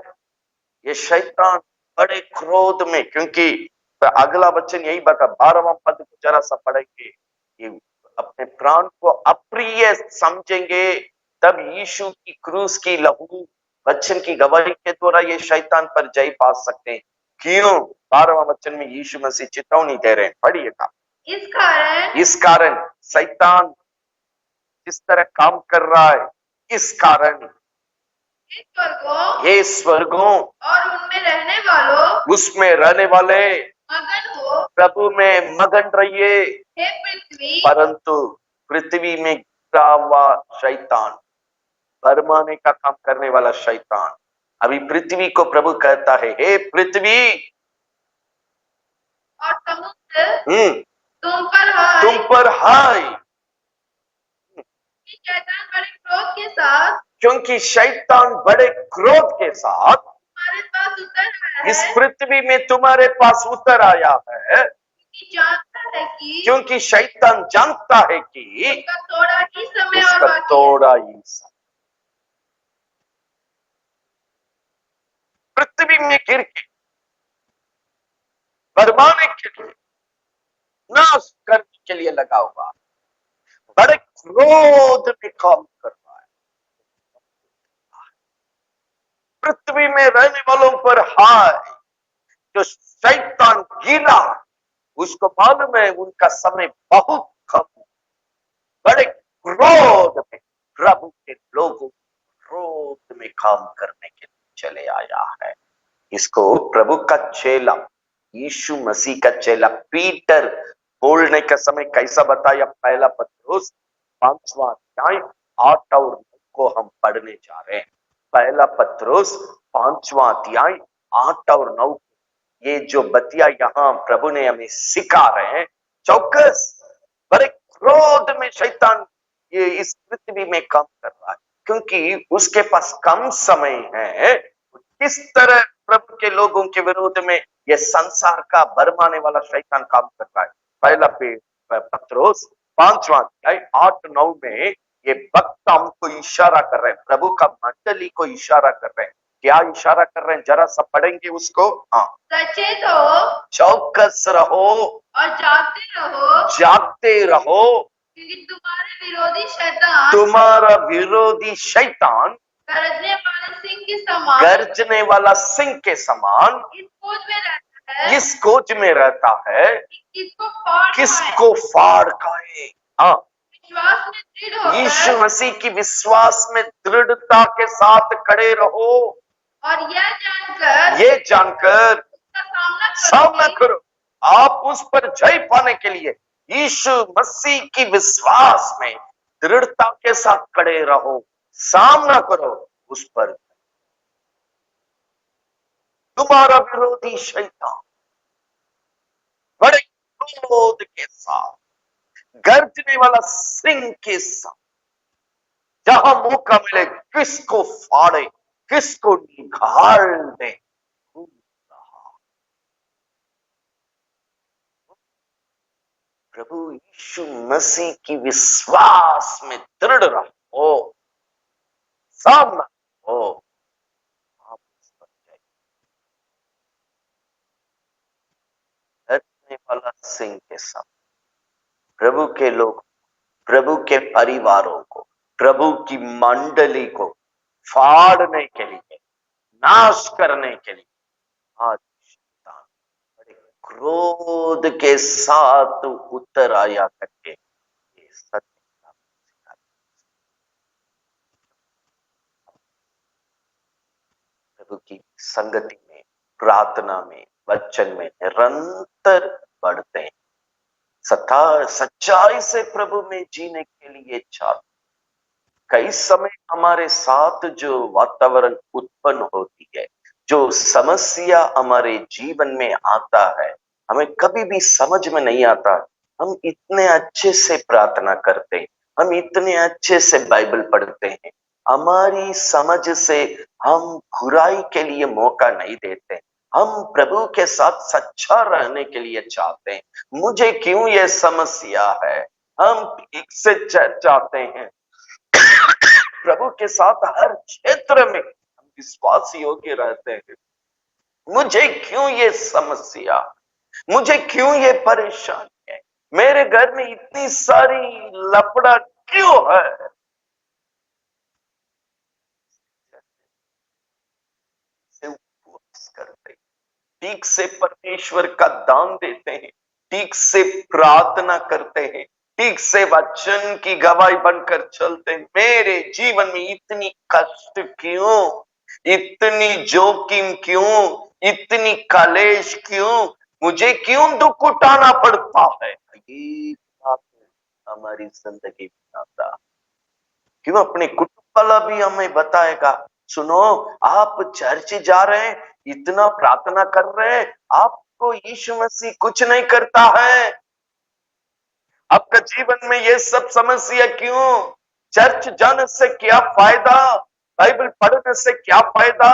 ये शैतान बड़े क्रोध में, क्योंकि अगला वचन यही बता, 12वां पद को जरा सा पढ़ेंगे, ये अपने प्राण को अप्रिय समझेंगे तब यीशु की क्रूस की लहू वचन की गवाही के द्वारा ये शैतान पर जय पा सकते हैं। क्यों? 12वां वचन में यीशु मसीह चेतावनी दे रहे हैं, पढ़िएगा। इस कारण शैतान जिस तरह काम कर रहा है, इस कारण हे स्वर्गों और उनमें रहने वालों, उसमें रहने वाले मगन हो, प्रभु में मगन रहिए। हे पृथ्वी, परंतु पृथ्वी में गिरा हुआ शैतान, भरमाने का काम करने वाला शैतान, अभी पृथ्वी को प्रभु कहता है, हे पृथ्वी और समुद्र तुम पर हाय, क्योंकि शैतान बड़े क्रोध के साथ तुम्हारे पास उतर आया इस है, पृथ्वी में तुम्हारे पास उतर आया है, क्योंकि जानता है कि क्योंकि शैतान जानता है कि उसका थोड़ा ही समय और उसका बाकी है। थोड़ा ही समय पृथ्वी में गिर के बरमाने के लिए, नाश करने के लिए लगा हुआ, बड़े क्रोध में काम कर रहा है। पृथ्वी में रहने वालों पर हाय, जो शैतान गिरा, उसको मालूम है उनका समय बहुत कम, बड़े क्रोध में प्रभु के लोगों क्रोध में काम करने के लिए चले आया है। इसको प्रभु का चेला, यीशु मसीह का चेला पीटर बोलने का समय कैसा बताया? पहला पत्रुस 5वां अध्याय 8 और 9 को हम पढ़ने जा रहे हैं। पहला पत्रुस 5वां अध्याय 8 और 9, ये जो बतिया यहाँ प्रभु ने हमें सिखा रहे हैं, चौकस बड़े क्रोध में शैतान ये इस पृथ्वी में काम कर रहा है, क्योंकि उसके पास कम समय है। किस तरह प्रभु के लोगों के विरोध में ये संसार का भरमाने वाला शैतान काम कर रहा है। पहला पत्रुस 5वां अध्याय 8-9 में ये वक्त हमको इशारा कर रहे हैं, प्रभु का मंडली को इशारा कर रहे हैं। क्या इशारा कर रहे हैं? जरा सा पढ़ेंगे उसको। हाँ, सचेत हो, चौकस रहो और जागते रहो, क्योंकि तुम्हारे विरोधी शैतान, तुम्हारा विरोधी शैतान गरजने वाले सिंह के समान, गर्जने वाला सिंह के समान इस खोज में रहता है, इस खोज में रहता है कि किसको फाड़ खाए। हाँ, विश्वास में दृढ़ होकर, यीशु मसीह की विश्वास में दृढ़ता के साथ खड़े रहो, और ये जानकर उसका उसका सामना करो। आप उस पर जय पाने के लिए यीशु मसीह की विश्वास में दृढ़ता के साथ खड़े रहो, सामना करो उस पर। तुम्हारा विरोधी शैतान बड़े क्रोध के साथ, गर्जने वाला सिंह के साथ, जहां मौका मिले किसको फाड़े, किसको निकाल दे। प्रभु यीशु मसीह की विश्वास में दृढ़ रहो, सामना हो, आप उस पर जय। गर्जने वाला सिंह के साथ प्रभु के लोग, प्रभु के परिवारों को, प्रभु की मंडली को फाड़ने के लिए, नाश करने के लिए आज शैतान बड़े क्रोध के साथ उतर आया करके ये सत्य का सिखाता। प्रभु की संगति में, प्रार्थना में, वचन में निरंतर बढ़ते हैं, सच्चाई से प्रभु में जीने के लिए चाहते। कई समय हमारे साथ जो वातावरण उत्पन्न होती है, जो समस्या हमारे जीवन में आता है, हमें कभी भी समझ में नहीं आता। हम इतने अच्छे से प्रार्थना करते हैं, हम इतने अच्छे से बाइबल पढ़ते हैं, हमारी समझ से हम बुराई के लिए मौका नहीं देते, हम प्रभु के साथ सच्चा रहने के लिए चाहते हैं। मुझे क्यों ये समस्या है? हम ठीक से चाहते हैं प्रभु के साथ हर क्षेत्र में हम विश्वास योग्य रहते हैं। मुझे क्यों ये समस्या, मुझे क्यों ये परेशानी है, मेरे घर में इतनी सारी लफड़ा क्यों है? से उपवास करते हैं, ठीक से परमेश्वर का दान देते हैं, ठीक से प्रार्थना करते हैं, ठीक से वचन की गवाही बनकर चलते हैं। मेरे जीवन में इतनी कष्ट क्यों, इतनी जोखिम क्यों, इतनी कलेश क्यों, मुझे क्यों दुख उठाना पड़ता है? ये बात हमारी जिंदगी में आता, क्यों अपने कुटुंब वाला भी हमें बताएगा, सुनो आप चर्च जा रहे हैं, इतना प्रार्थना कर रहे हैं, आपको यीशु मसीह कुछ नहीं करता है, आपका जीवन में ये सब समस्या क्यों, चर्च जाने से क्या फायदा, बाइबल पढ़ने से क्या फायदा,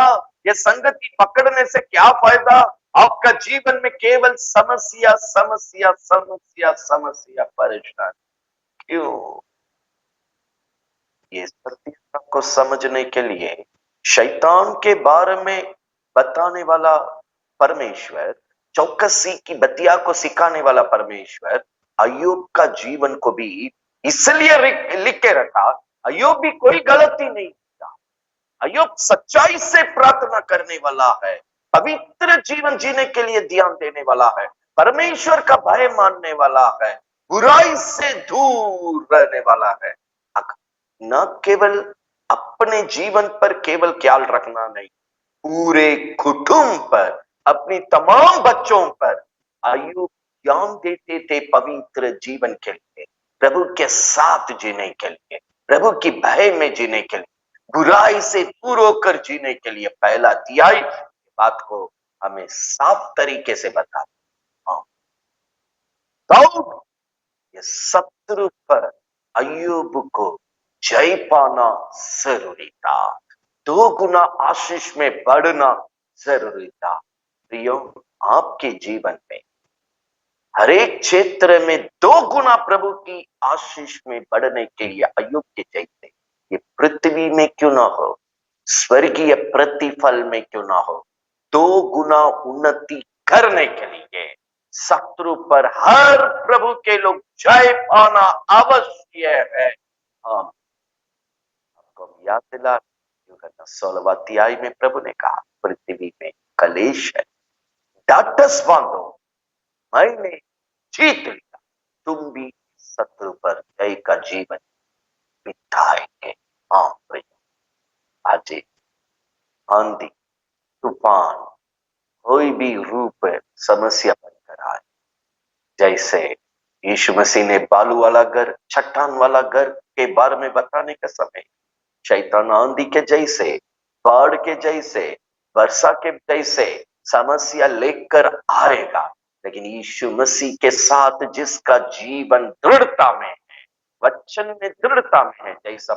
ये संगति पकड़ने से क्या फायदा, आपका जीवन में केवल समस्या समस्या समस्या समस्या, परेशान क्यों? ये सत्य को समझने के लिए शैतान के बारे में बताने वाला परमेश्वर, चौकसी की बतिया को सिखाने वाला परमेश्वर अय्यूब का जीवन को भी इसलिए लिख के रखा। अय्यूब भी कोई गलती नहीं किया, अय्यूब सच्चाई से प्रार्थना करने वाला है, पवित्र जीवन जीने के लिए ध्यान देने वाला है, परमेश्वर का भय मानने वाला है, बुराई से दूर रहने वाला है। न केवल अपने जीवन पर केवल ख्याल रखना नहीं, पूरे कुटुंब पर, अपनी तमाम बच्चों पर अय्यूब ध्यान देते थे पवित्र जीवन के लिए, प्रभु के साथ जीने के लिए, प्रभु की भय में जीने के लिए, बुराई से दूर होकर जीने के लिए। पहला अध्याय बात को हमें साफ तरीके से बता, दाऊद ये शत्रु पर अय्यूब को जय पाना जरूरी था, 2 गुना आशीष में बढ़ना जरूरी था। प्रियो, आपके जीवन में हर एक क्षेत्र में 2 गुना प्रभु की आशीष में बढ़ने के लिए अय्यूब के जैसे ये पृथ्वी में क्यों ना हो, स्वर्गीय प्रतिफल में क्यों ना हो, 2 गुना उन्नति करने के लिए शत्रु पर हर प्रभु के लोग जय पाना अवश्य है। हाँ, आपको याद दिला 16वां अध्याय में प्रभु ने कहा पृथ्वी में कलेश है, डाटस बांधो, मैंने जीत लिया, तुम भी शत्रु पर जय का जीवन बिताएंगे। हाँ प्रिय, आज आंधी तूफान कोई भी रूप समस्या बनकर आए, जैसे यीशु मसीह ने बालू वाला घर, चट्टान वाला घर के बारे में बताने का समय शैतान आंधी के जैसे, बाढ़ के जैसे, वर्षा के जैसे समस्या लेकर आएगा, लेकिन यीशु मसीह के साथ जिसका जीवन दृढ़ता में है, वचन में दृढ़ता में है, जैसा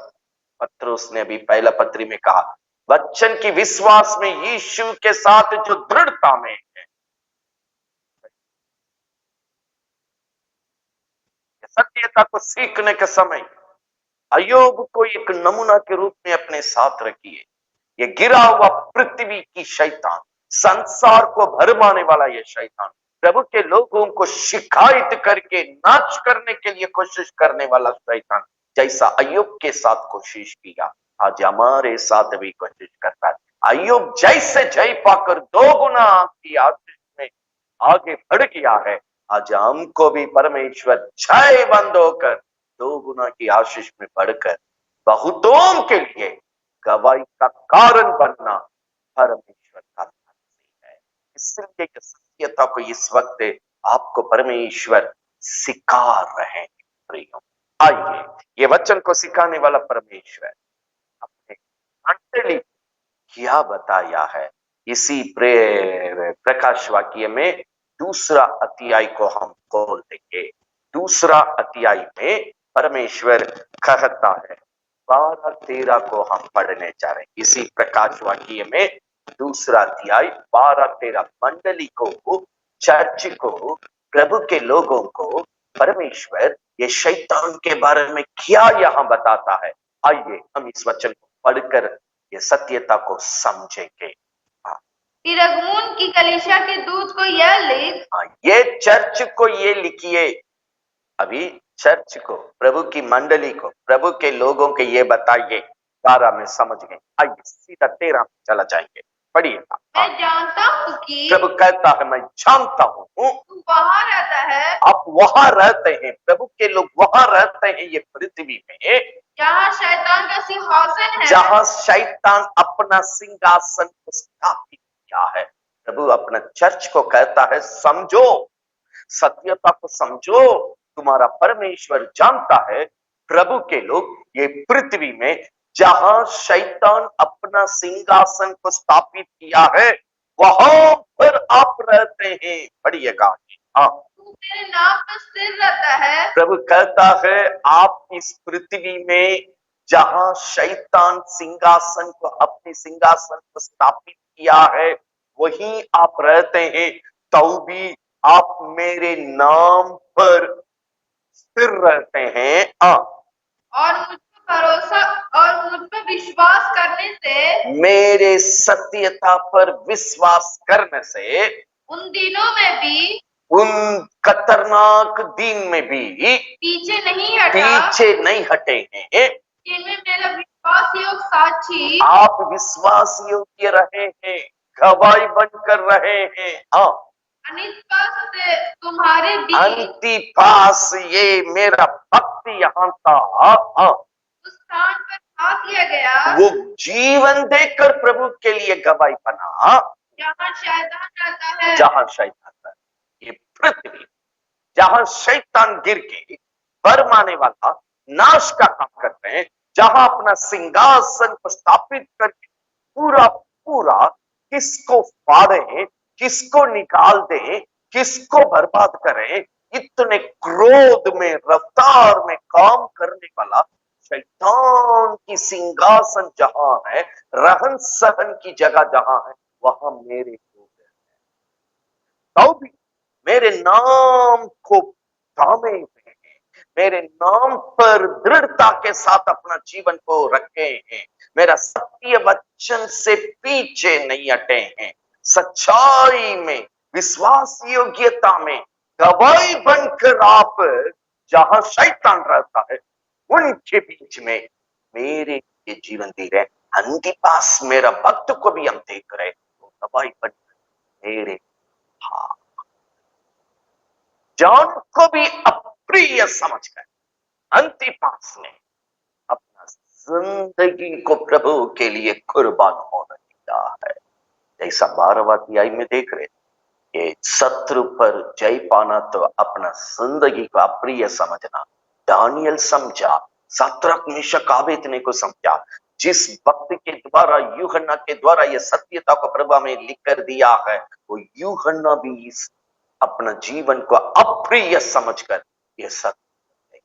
पत्रुस ने अभी पहला पत्री में कहा, वचन की विश्वास में यीशु के साथ जो दृढ़ता में है, सत्यता को सीखने के समय अय्यूब को एक नमूना के रूप में अपने साथ रखिए। ये गिरा हुआ पृथ्वी की शैतान, संसार को भरमाने वाला ये शैतान, प्रभु के लोगों को शिकायत करके नाच करने के लिए कोशिश करने वाला शैतान, जैसा अय्यूब के साथ कोशिश किया, आज हमारे साथ भी कोशिश करता है। अय्यूब जैसे जय पाकर 2 गुना की आशीष में आगे बढ़ गया है, आज हमको भी परमेश्वर जयवंत होकर 2 गुना की आशीष में बढ़कर बहुतों के लिए गवाही का कारण बनना परमेश्वर का मर्जी है। इसलिए सत्यता को इस वक्त आपको परमेश्वर सिखा रहे हैं। प्रियो, आइए ये वचन को सिखाने वाला परमेश्वर अपने मंडली क्या बताया है, इसी प्रकाश वाक्य में दूसरा अध्याय को हम खोल देंगे। दूसरा अध्याय में परमेश्वर कहता है, 12-13 को हम पढ़ने जा रहे हैं। इसी प्रकाश वाक्य में दूसरा अध्याय 12-13 मंडली को, चर्च को, प्रभु के लोगों को परमेश्वर ये शैतान के बारे में क्या यहाँ बताता है। आइए हम इस वचन को पढ़कर ये सत्यता को समझेंगे। तिरगुन की कलीसिया के दूत को यह लिख, ये चर्च को ये लिखिए। अभी चर्च को, प्रभु की मंडली को, प्रभु के लोगों के ये बताइए। 12 में समझ गए, आइए सीधा 13 में चला जाएंगे। पढ़िएगा। मैं जानता हूँ कि प्रभु कहता है मैं जानता हूँ तू वहाँ रहता है आप वहां रहते हैं, प्रभु के लोग वहां रहते हैं ये पृथ्वी में जहाँ शैतान का सिंहासन है, जहां शैतान अपना सिंहासन को स्थापित किया है। प्रभु अपना चर्च को कहता है समझो, सत्यता को समझो, तुम्हारा परमेश्वर जानता है प्रभु के लोग ये पृथ्वी में जहां शैतान अपना सिंहासन को स्थापित किया है वहां पर आप रहते हैं। पढ़िएगा। हाँ, तू तेरे नाम पर स्थिर रहता है। प्रभु कहता है आप इस पृथ्वी में जहां शैतान सिंहासन को अपने सिंहासन को स्थापित किया है वहीं आप रहते हैं, तो भी आप मेरे नाम पर स्थिर रहते हैं। और मुझ पर भरोसा और मुझ पर विश्वास करने से, मेरे सत्यता पर विश्वास करने से उन दिनों में भी उन खतरनाक दिन में भी पीछे नहीं हटा, पीछे नहीं हटे हैं। जिनमें मेरा विश्वास योग साक्षी आप विश्वास योग्य रहे हैं, गवाही बनकर रहे हैं। अनिष्पास से तुम्हारे बीच अंतिपास ये मेरा भक्त यहाँ था। उस स्थान पर ढाक लिया गया वो जीवन देकर प्रभु के लिए गवाही बना जहाँ शैतान रहता है। जहां शैतान है। ये पृथ्वी जहां शैतान गिर के बरमाने वाला नाश का काम करते हैं, जहां अपना सिंहासन को स्थापित करके पूरा पूरा किसको फाड़े, किसको निकाल दे, किसको बर्बाद करें, इतने क्रोध में रफ्तार में काम करने वाला शैतान की सिंहासन जहां है, रहन सहन की जगह जहां है, वहां मेरे लोग हैं, तो भी मेरे नाम को थामे हुए हैं, मेरे नाम पर दृढ़ता के साथ अपना जीवन को रखे हैं, मेरा सत्य वचन से पीछे नहीं हटे हैं, सच्चाई में विश्वास योग्यता में गवाही बनकर आप जहां शैतान रहता है उनके बीच में मेरे ये जीवन दे रहे। अंतिपास मेरा भक्त को भी हम देख रहे तो गवाही बनकर मेरे जान को भी अप्रिय समझकर अंतिपास ने अपना जिंदगी को प्रभु के लिए कुर्बान होने दिया है। जैसा 12वां अध्याय में देख रहे कि शत्रु पर जय पाना तो अपना जिंदगी को अप्रिय समझना। दानियल समझा, शद्रक मेशक आबेदनेगो को समझा, जिस भक्त के द्वारा यूहन्ना के द्वारा यह सत्यता को प्रभु में लिख कर दिया है वो यूहन्ना भी इस अपना जीवन को अप्रिय समझकर यह सत्य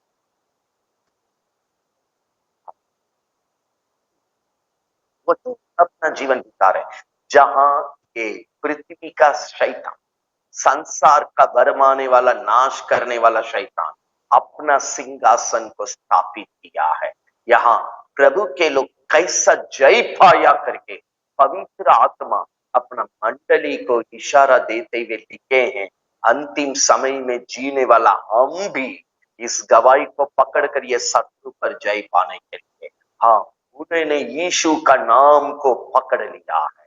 वो तो अपना जीवन बिता रहे जहां ये पृथ्वी का शैतान, संसार का बरमाने वाला, नाश करने वाला शैतान अपना सिंहासन को स्थापित किया है। यहाँ प्रभु के लोग कैसा जय पाया करके पवित्र आत्मा अपना मंडली को इशारा देते हुए लिखे हैं। अंतिम समय में जीने वाला हम भी इस गवाही को पकड़कर ये शत्रु पर जय पाने के लिए, हाँ, उन्होंने यीशु का नाम को पकड़ लिया है।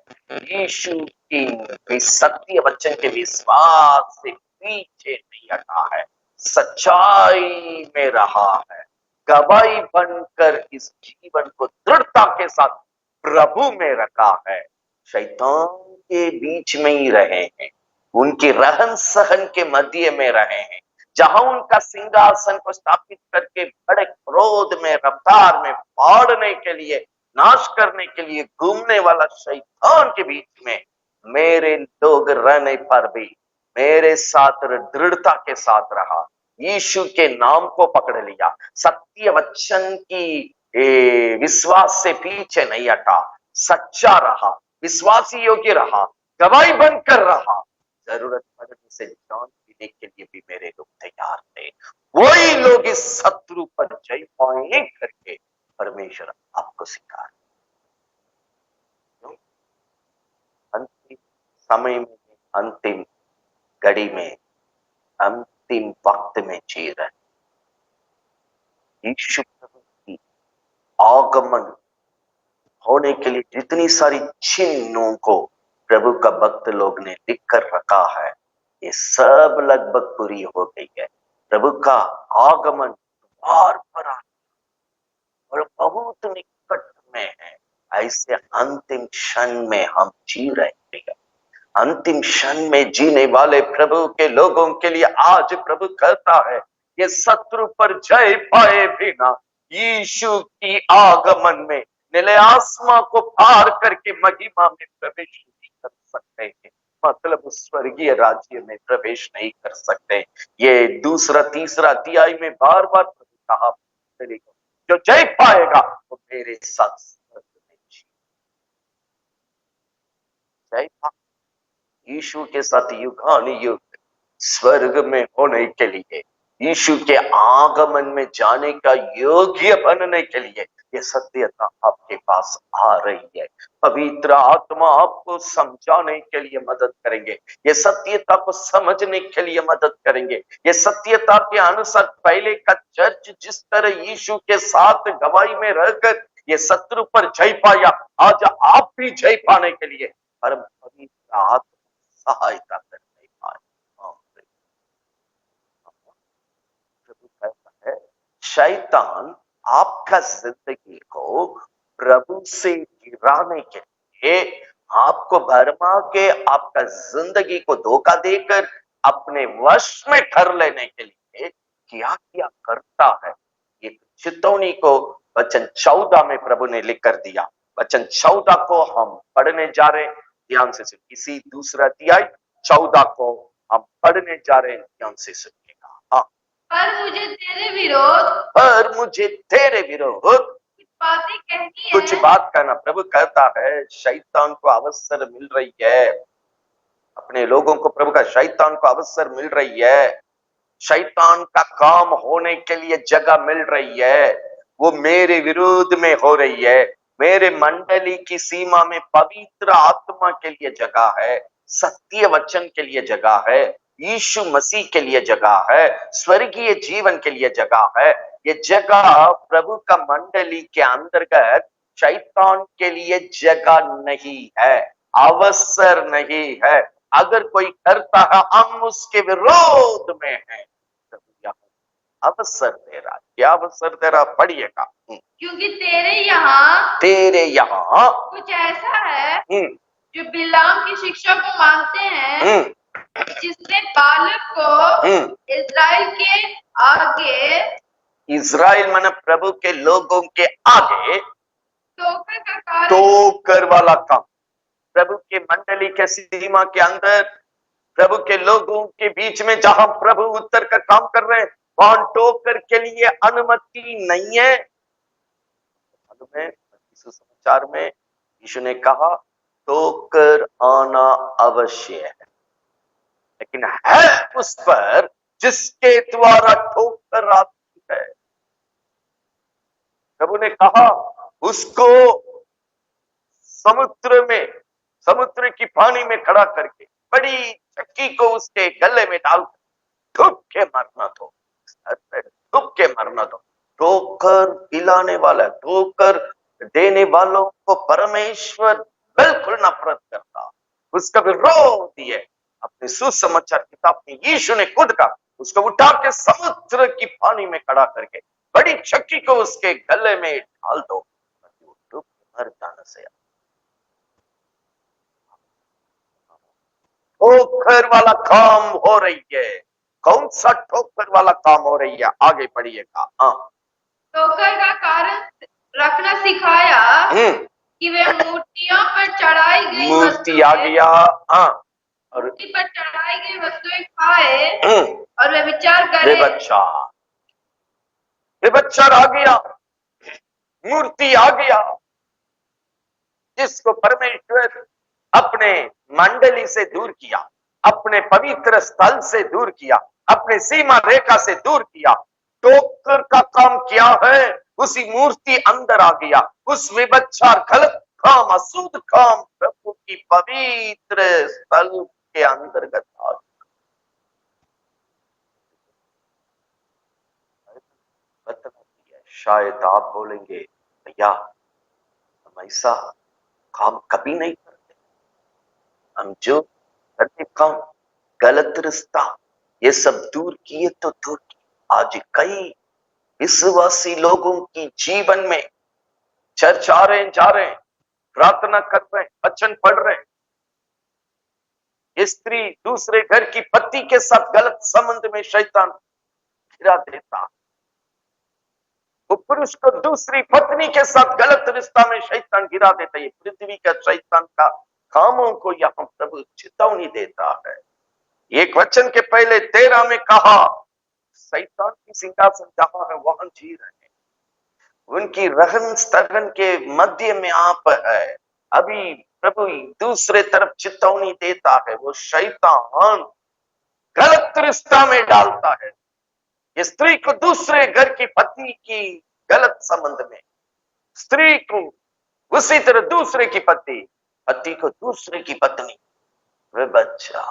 यीशु की सत्य वचन के विश्वास से पीछे नहीं हटा है, सच्चाई में रहा है, गवाही बनकर इस जीवन को दृढ़ता के साथ प्रभु में रखा है। शैतान के बीच में ही रहे हैं, उनके रहन सहन के मध्य में रहे हैं, जहां उनका सिंहासन को स्थापित करके बड़े क्रोध में, रफ्तार में फाड़ने के लिए, नाश करने के लिए घूमने वाला शैतान के बीच में मेरे लोग रहने पर भी मेरे साथ दृढ़ता के साथ रहा, यीशु के नाम को पकड़ लिया, सत्य वचन की विश्वास से पीछे नहीं हटा, सच्चा रहा, विश्वासी योग्य रहा, गवाही बनकर रहा। जरूरत पड़ने से जान पीने के लिए भी मेरे लोग तैयार थे। वही लोग इस शत्रु पर जय पाएंगे करके परमेश्वर आपको सिखा रहे। अंतिम समय में, अंतिम घड़ी में, अंतिम वक्त में जी रहे। यीशु प्रभु की आगमन होने के लिए जितनी सारी चिन्हों को प्रभु का भक्त लोग ने लिख कर रखा है, ये सब लगभग पूरी हो गई है। प्रभु का आगमन द्वार पर आ और बहुत निकट में है। ऐसे अंतिम क्षण में हम जी रहे हैं। अंतिम क्षण में जीने वाले प्रभु के लोगों के लिए आज प्रभु कहता है, ये शत्रु पर जय पाए बिना यीशु की आगमन में नीले आसमां को पार करके महिमा में प्रवेश नहीं कर सकते हैं। मतलब उस स्वर्गीय राज्य में प्रवेश नहीं कर सकते। ये दूसरा तीसरा अध्याय में बार बार प्रभु कहा, जो जय पाएगा वो मेरे साथ स्वर्ग में जय पाएगा। यीशु के साथ युगानुयुग स्वर्ग में होने के लिए, यीशु के आगमन में जाने का योग्य बनने के लिए ये सत्यता आपके पास आ रही है। पवित्र आत्मा आपको समझाने के लिए मदद करेंगे, ये सत्यता को समझने के लिए मदद करेंगे। ये सत्यता के अनुसार पहले का चर्च जिस तरह यीशु के साथ गवाही में रहकर ये शत्रु पर जय पाया, आज आप भी जय पाने के लिए परम पवित्र आत्मा सहायता करने पाए। प्रभु कहता है, शैतान आपका जिंदगी को प्रभु से गिराने के लिए, आपको भरमा के आपका जिंदगी को धोखा देकर अपने वश में कर लेने के लिए क्या क्या करता है, ये चितौनी को वचन 14 में प्रभु ने लिख कर दिया। वचन 14 को हम पढ़ने जा रहे हैं, ध्यान से सुनिए। इसी दूसरा अध्याय 14 को हम पढ़ने जा रहे हैं, ध्यान से सुनिएगा। हाँ, पर मुझे तेरे विरोध कुछ बात कहना। प्रभु कहता है, शैतान को अवसर मिल रही है, अपने लोगों को प्रभु का शैतान को अवसर मिल रही है, शैतान का काम होने के लिए जगह मिल रही है। वो मेरे विरोध में हो रही है। मेरे मंडली की सीमा में पवित्र आत्मा के लिए जगह है, सत्य वचन के लिए जगह है, यीशु मसीह के लिए जगह है, स्वर्गीय जीवन के लिए जगह है। ये जगह प्रभु का मंडली के अंतर्गत शैतान के लिए जगह नहीं है, अवसर नहीं है। अगर कोई करता है, हम उसके विरोध में हैं। अवसर दे रहा, क्या अवसर दे रहा, पढ़िएगा। क्योंकि तेरे यहाँ कुछ ऐसा है जो बिलाम की शिक्षा को मानते हैं, जिसने बालक को इज़राइल माने प्रभु के लोगों के आगे टोकर वाला काम, प्रभु के मंडली के सीमा के अंदर, प्रभु के लोगों के बीच में जहां प्रभु उत्तर का काम कर रहे हैं, वहां टोकर के लिए अनुमति नहीं है। सुसमाचार में यीशु ने कहा टोकर आना अवश्य है, लेकिन है उस पर जिसके द्वारा ठोकर आती है। प्रभु ने कहा उसको समुद्र की पानी में खड़ा करके बड़ी चक्की को उसके गले में डाल ठुक के मरना दो, ठुक के मरना दो। ठोकर पिलाने वाला, ठोकर देने वालों को परमेश्वर बिल्कुल नफरत करता, उसका विरोध है। अपने सुसमाचार किताब में यीशु ने खुद कहा, उसको उठा के समुद्र की पानी में खड़ा करके बड़ी चक्की को उसके गले में डाल दो, ठुक मर जाना से। ठोकर वाला काम हो रही है। कौन सा ठोकर वाला काम हो रही है, आगे पढ़िएगा। ठोकर का कारण रखना सिखाया कि वे मूर्तियों पर चढ़ाई गई मूर्ति आ गया, और मूर्ति पर चढ़ाई गई वस्तुएं खाए और वे विचार करे। व्यभिचार आ गया, मूर्ति आ गया, जिसको परमेश्वर अपने मंडली से दूर किया, अपने पवित्र स्थल से दूर किया, अपने सीमा रेखा से दूर किया। ठोकर का काम क्या है, उसी मूर्ति अंदर आ गया, उस व्यभिचार गलत काम, अशुद्ध काम प्रभु की पवित्र स्थल के अंतर्गत आ गया। शायद आप बोलेंगे, भैया हम ऐसा काम कभी नहीं करते, हम जो करते काम, गलत रास्ता, ये सब दूर किए तो दूर किए। आज कई विश्वासी लोगों की जीवन में चर्च आ रहे हैं, जा रहे हैं, प्रार्थना कर रहे हैं, वचन पढ़ रहे हैं, स्त्री दूसरे घर की पति के साथ गलत संबंध में शैतान गिरा देता, वो पुरुष को दूसरी पत्नी के साथ गलत रिश्ता में शैतान गिरा देता। ये पृथ्वी का शैतान का कामों को यहाँ प्रभु चेतावनी देता है। एक वचन के पहले 13 में कहा, शैतान की सिंहासन जहां है वहां जी रहे हैं, उनकी रहन स्थगन के मध्य में आप है। अभी प्रभु दूसरे तरफ चेतावनी देता है, वो शैतान गलत रिश्ता में डालता है। ये स्त्री को दूसरे घर की पत्नी की गलत संबंध में, स्त्री को उसी तरह दूसरे की पति, पति को दूसरे की पत्नी। वे बच्चा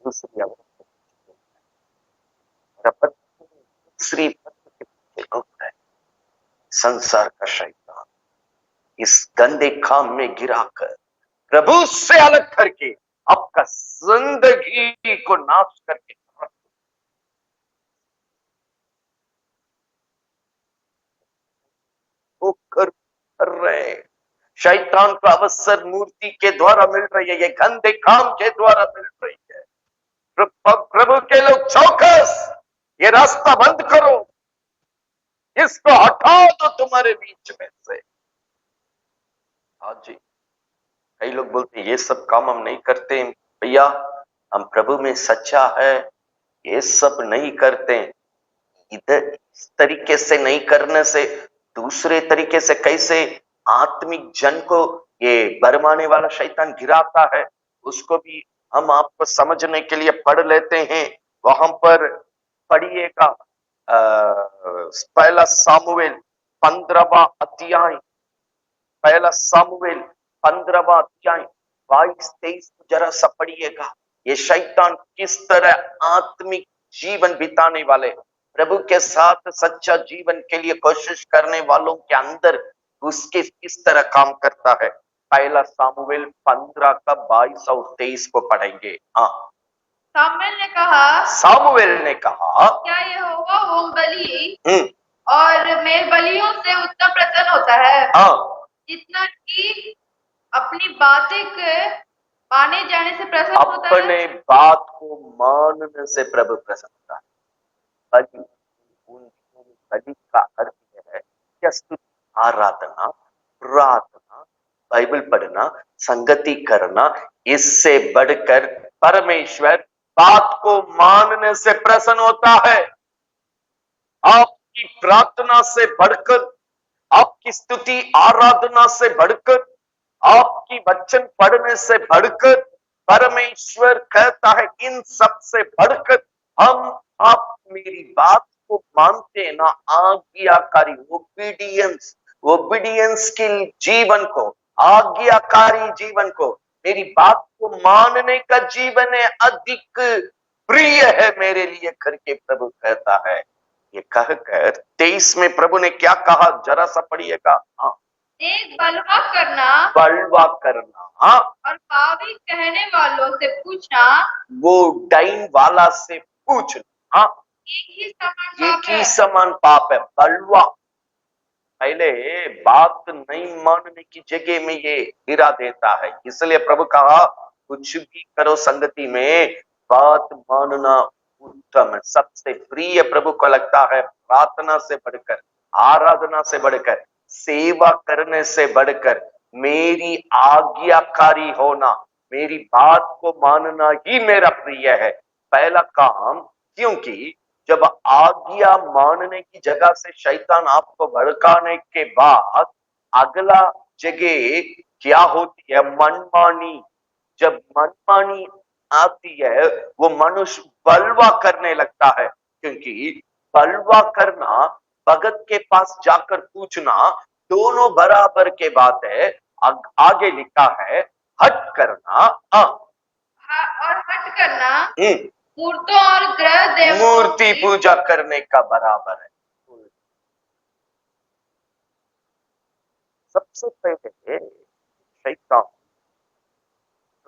दूसरी दूसरी पत्नी के घूम रहे। संसार का शैतान इस गंदे काम में गिराकर प्रभु से अलग करके आपका जिंदगी को नाश करके वो कर रहे। शैतान को अवसर मूर्ति के द्वारा मिल रही है, ये गंदे काम के द्वारा मिल रही है। प्रभु के लोग चौकस, ये रास्ता बंद करो, इसको हटा दो तुम्हारे बीच में से। हाँ जी, कई लोग बोलते ये सब काम हम नहीं करते। भैया, हम प्रभु में सच्चा है, ये सब नहीं करते। इधर इस तरीके से नहीं करने से दूसरे तरीके से कैसे आत्मिक जन को ये बरमाने वाला शैतान गिराता है, उसको भी हम आपको समझने के लिए पढ़ लेते हैं। वहां पर पढ़िएगा पहला सामुएल 15वां अध्याय, पहला सामुएल 15वां अध्याय 22-23 जरा सा पढ़िएगा। ये शैतान किस तरह आत्मिक जीवन बिताने वाले, प्रभु के साथ सच्चा जीवन के लिए कोशिश करने वालों के अंदर उसके किस तरह काम करता है। पहला सामुएल 15 का 22 और 23 को पढ़ेंगे। हाँ, सामुएल ने कहा, क्या यहोवा होम बलि और मेल बलियों से उतना प्रसन्न होता है? हाँ, जितना कि अपनी बातें के माने जाने से प्रसन्न होता है। अपने बात को मानने से प्रभु प्रसन्न होता है। बलि, बलि का अर्थ है क्या? स्तुति, आराधना, प्रार्थना, बाइबल पढ़ना, संगति करना। इससे बढ़कर परमेश्वर बात को मानने से प्रसन्न होता है। आपकी प्रार्थना से बढ़कर, आपकी स्तुति आराधना से बढ़कर, आपकी वचन पढ़ने से बढ़कर परमेश्वर कहता है, इन सब से बढ़कर आप मेरी बात को मानते हैं ना, आज्ञाकारी ओबीडियंस के जीवन को, आज्ञाकारी जीवन को, मेरी बात को मानने का जीवन है अधिक प्रिय है मेरे लिए करके प्रभु कहता है। ये कहकर 23 में प्रभु ने क्या कहा, जरा सा पढ़िएगा। हाँ, एक बलवा करना, बलवा करना, हाँ, और पावी कहने वालों से पूछना, वो डाइन वाला से पूछना, हाँ, एक ही समान पाप है। बलवा, पहले बात नहीं मानने की जगह में ये गिरा देता है। इसलिए प्रभु कहा, कुछ भी करो संगति में बात मानना उत्तम है, सबसे प्रिय प्रभु को लगता है। प्रार्थना से बढ़कर, आराधना से बढ़कर, सेवा करने से बढ़कर मेरी आज्ञाकारी होना, मेरी बात को मानना ही मेरा प्रिय है, पहला काम। क्योंकि जब आज्ञा मानने की जगह से शैतान आपको भड़काने के बाद अगला जगह क्या होती है, मनमानी। जब मनमानी आती है वो मनुष्य बलवा करने लगता है। क्योंकि बलवा करना, भगत के पास जाकर पूछना, दोनों बराबर के बात है। आगे लिखा है हट करना, और हट करना मूर्तों और ग्रह देवताओं, मूर्ति पूजा करने का बराबर है। सबसे पहले शैतान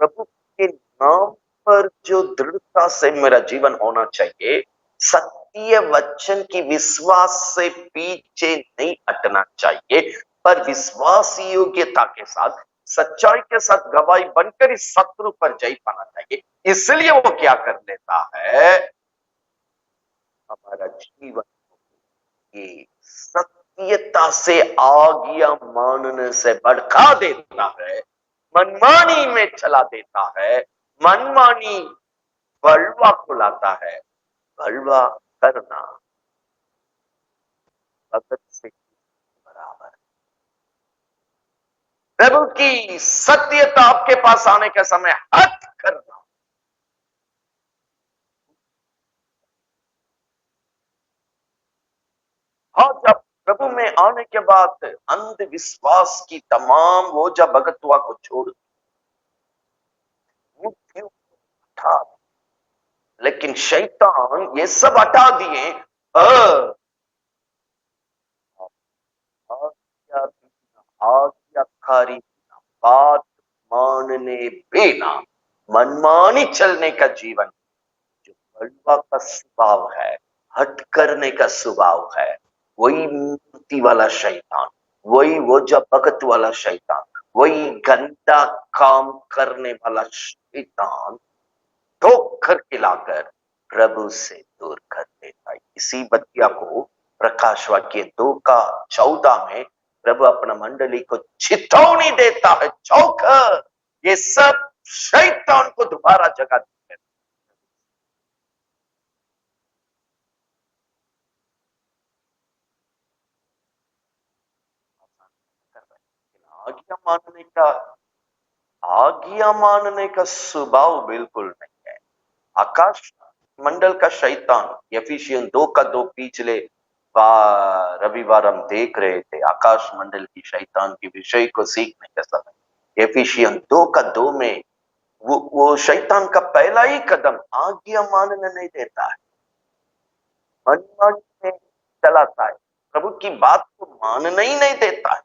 प्रभु के नाम पर जो दृढ़ता से मेरा जीवन होना चाहिए, सत्य वचन की विश्वास से पीछे नहीं हटना चाहिए, पर विश्वास योग्यता के साथ, सच्चाई के साथ गवाही बनकर इस शत्रु पर जय पाना चाहिए। इसलिए वो क्या कर लेता है, हमारा जीवन ये सत्यता से आज्ञा मानने से भड़का देता है, मनमानी में चला देता है। मनमानी बलवा को लाता है। बलवा करना भगत से बराबर। प्रभु की सत्यता आपके पास आने के समय हट करना। और जब प्रभु में आने के बाद अंधविश्वास की तमाम वो जब भगतवा को छोड़ उठा, लेकिन शैतान ये सब हटा दिए। आज्ञाकारी बात मानने बिना मनमानी चलने का जीवन, जो बलवा का स्वभाव है, हट करने का स्वभाव है, वही मूर्ति वाला शैतान, वही वो जो भगत वाला शैतान, वही गंदा काम करने वाला शैतान ठोकर खिलाकर प्रभु से दूर कर देता है। इसी बतिया को प्रकाश वाक्य 2:14 में प्रभु अपना मंडली को चेतावनी देता है, चौकर, ये सब शैतान को दोबारा जगा देते हैं। आज्ञा मानने का स्वभाव बिल्कुल नहीं है। आकाश मंडल का शैतान, एफिसियन 2:2 पिछले रविवार हम देख रहे थे, आकाश मंडल की शैतान के विषय को सीखने के समय एफिसियन 2:2 में वो शैतान का पहला ही कदम आज्ञा मानने नहीं देता है, मनमानी में चलाता है, प्रभु की बात को मानना ही नहीं देता है,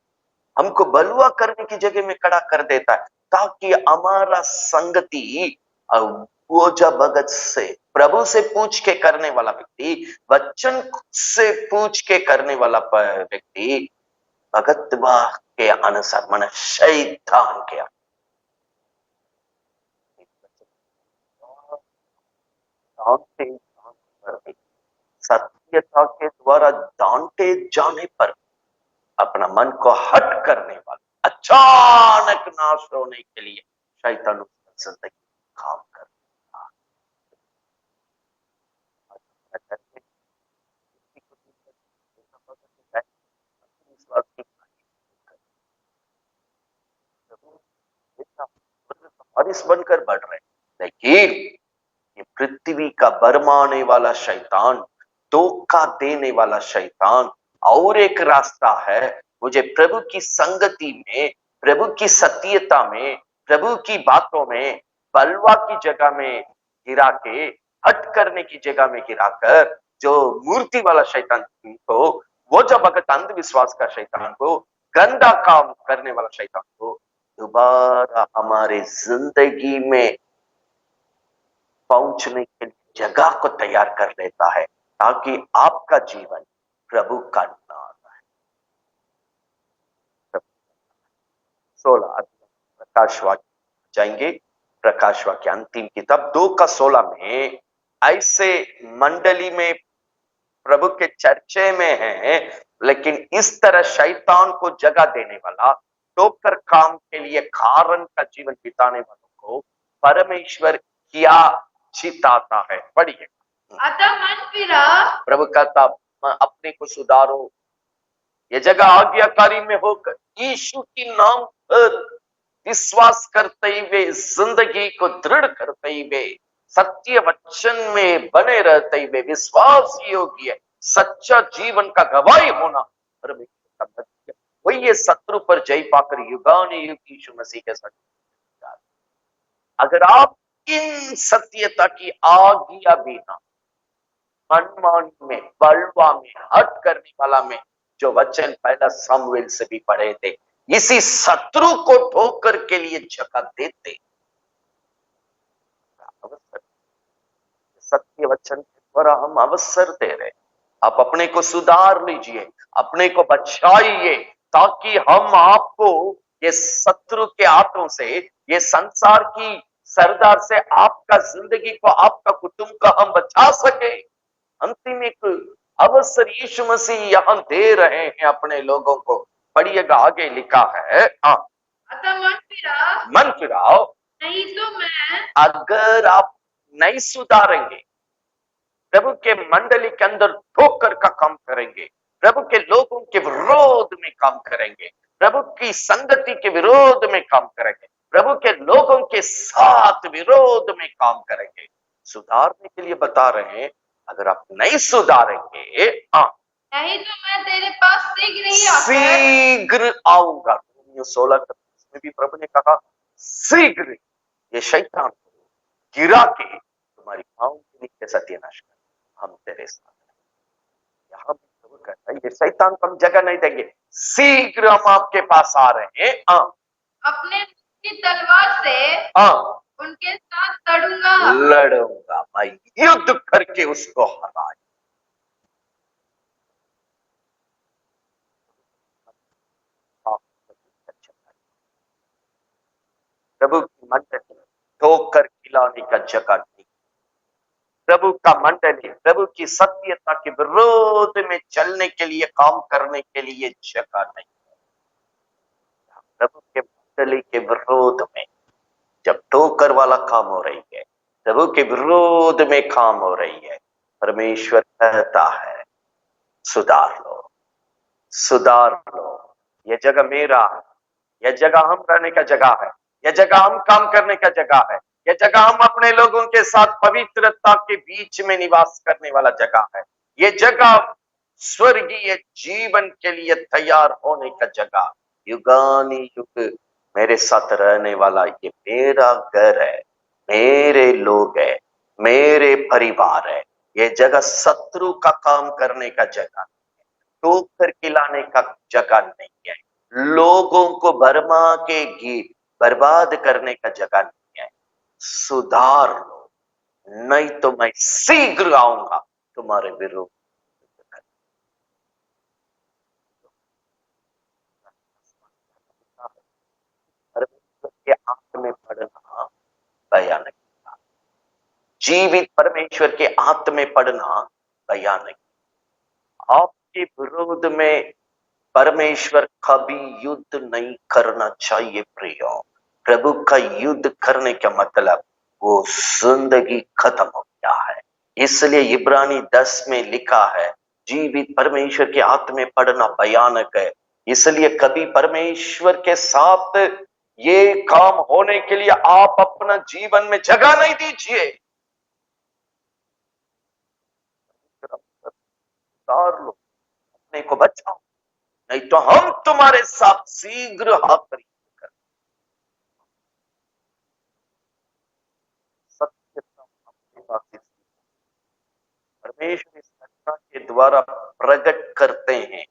हमको बलुआ करने की जगह में खड़ा कर देता है, ताकि हमारा संगति वो जब भगत से, प्रभु से पूछ के करने वाला व्यक्ति, वचन से पूछ के करने वाला व्यक्ति भगतवा के अनुसार मन शैतान के सत्यता के द्वारा डांटे जाने पर अपना मन को हट करने वाला अचानक नाश होने के लिए शैतान जिंदगी काम कर बारिश बनकर बढ़ रहे, लेकिन ये पृथ्वी का बरमाने वाला शैतान, धोखा देने वाला शैतान, और एक रास्ता है, मुझे प्रभु की संगति में, प्रभु की सत्यता में, प्रभु की बातों में बलवा की जगह में गिरा के, हट करने की जगह में गिराकर, जो मूर्ति वाला शैतान को, वो जब भगत अंधविश्वास का शैतान को, गंदा काम करने वाला शैतान को दोबारा हमारे जिंदगी में पहुंचने के लिए जगह को तैयार कर लेता है, ताकि आपका जीवन प्रभु का नाम है। 16 प्रकाश वाक्य जाएंगे, प्रकाश वाक्य अंतिम किताब 2:16 में ऐसे मंडली में प्रभु के चर्चे में है, लेकिन इस तरह शैतान को जगह देने वाला, ठोकर काम के लिए कारण का जीवन बिताने वालों को परमेश्वर क्या चिताता है। पढ़िए। अतः मन फिरा, प्रभु कहता अपने को सुधारो, ये जगह आज्ञाकारी में होकर यीशु की नाम पर विश्वास करते हुए, जिंदगी को दृढ़ करते हुए, सत्य वचन में बने रहते हुए, विश्वास योग्य सच्चा जीवन का गवाही होना परमेश्वर का नतीजा। वही ये शत्रु पर जय पाकर युगानुयुग यीशु मसीह के साथ। अगर आप इन सत्यता की आज्ञा बिना मनमानी में, बलवा में, हट करने वाला में, जो वचन पहला सामुएल से भी पढ़े थे, इसी शत्रु को ठोकर के लिए जगह देते। अवसर, सत्य वचन के द्वारा हम अवसर दे रहे। आप अपने को सुधार लीजिए, अपने को बचाइए, ताकि हम आपको ये शत्रु के हाथों से, ये संसार की सरदार से आपका जिंदगी को, आपका कुटुंब को हम बचा सके। अंतिम एक अवसर यीशु मसीह यहाँ दे रहे हैं अपने लोगों को। पढ़िएगा, आगे लिखा है, अतः मन फिराओ, नहीं तो मैं, अगर आप नहीं सुधारेंगे, प्रभु के मंडली के अंदर ठोकर का काम करेंगे, प्रभु के लोगों के विरोध में काम करेंगे, प्रभु की संगति के विरोध में काम करेंगे, प्रभु के लोगों के साथ विरोध में काम करेंगे। सुधारने के लिए बता रहे हैं, अगर आप नहीं सुधारेंगे, नहीं तो मैं तेरे पास शीघ्र आऊंगा। 16 में भी प्रभु ने कहा, शीघ्र ये शैतान को गिरा के तुम्हारी पांव के नीचे सत्यानाश कर, हम तेरे साथ हैं। यहाँ भी प्रभु कहता है, ये शैतान को हम जगह नहीं देंगे, शीघ्र हम आपके पास आ रहे हैं। अपने की तलवार से उनके साथ लड़ूंगा, मैं युद्ध करके उसको हराऊंगा। प्रभु की मंडली ठोकर खिलाने का जगह नहीं। प्रभु का मंडली प्रभु की सत्यता के विरोध में चलने के लिए, काम करने के लिए जगह नहीं। प्रभु के मंडली के विरोध में जब ठोकर वाला काम हो रही है, प्रभु के विरोध में काम हो रही है, परमेश्वर कहता है, सुधार लो, सुधार लो। यह जगह मेरा है, यह जगह हम रहने का जगह है, यह जगह हम काम करने का जगह है, यह जगह हम अपने लोगों के साथ पवित्रता के बीच में निवास करने वाला जगह है, यह जगह स्वर्गीय जीवन के लिए तैयार होने का जगह, युगानी युग मेरे साथ रहने वाला, ये मेरा घर है, मेरे लोग है, मेरे परिवार है। ये जगह शत्रु का काम करने का जगह नहीं है, ठोकर खिलाने का जगह नहीं है, लोगों को भरमा के बर्बाद करने का जगह नहीं है। सुधार लो, नहीं तो मैं शीघ्र आऊंगा तुम्हारे विरुद्ध। परमेश्वर के हाथ में पड़ना भयानक, जीवित परमेश्वर के हाथ में पड़ना भयानक। आपके विरोध में परमेश्वर कभी युद्ध नहीं करना चाहिए प्रियो। प्रभु का युद्ध करने का मतलब वो जिंदगी खत्म हो गया है। इसलिए इब्रानी 10 में लिखा है, जीवित परमेश्वर के हाथ में पड़ना भयानक है। इसलिए कभी परमेश्वर के साथ ये काम होने के लिए आप अपना जीवन में जगह नहीं दीजिए। उतार लो, अपने को बचाओ, नहीं तो हम तुम्हारे साथ शीघ्र हाथ कर। सत्यता अपने पास परमेश्वर इस घटना के द्वारा प्रकट करते हैं,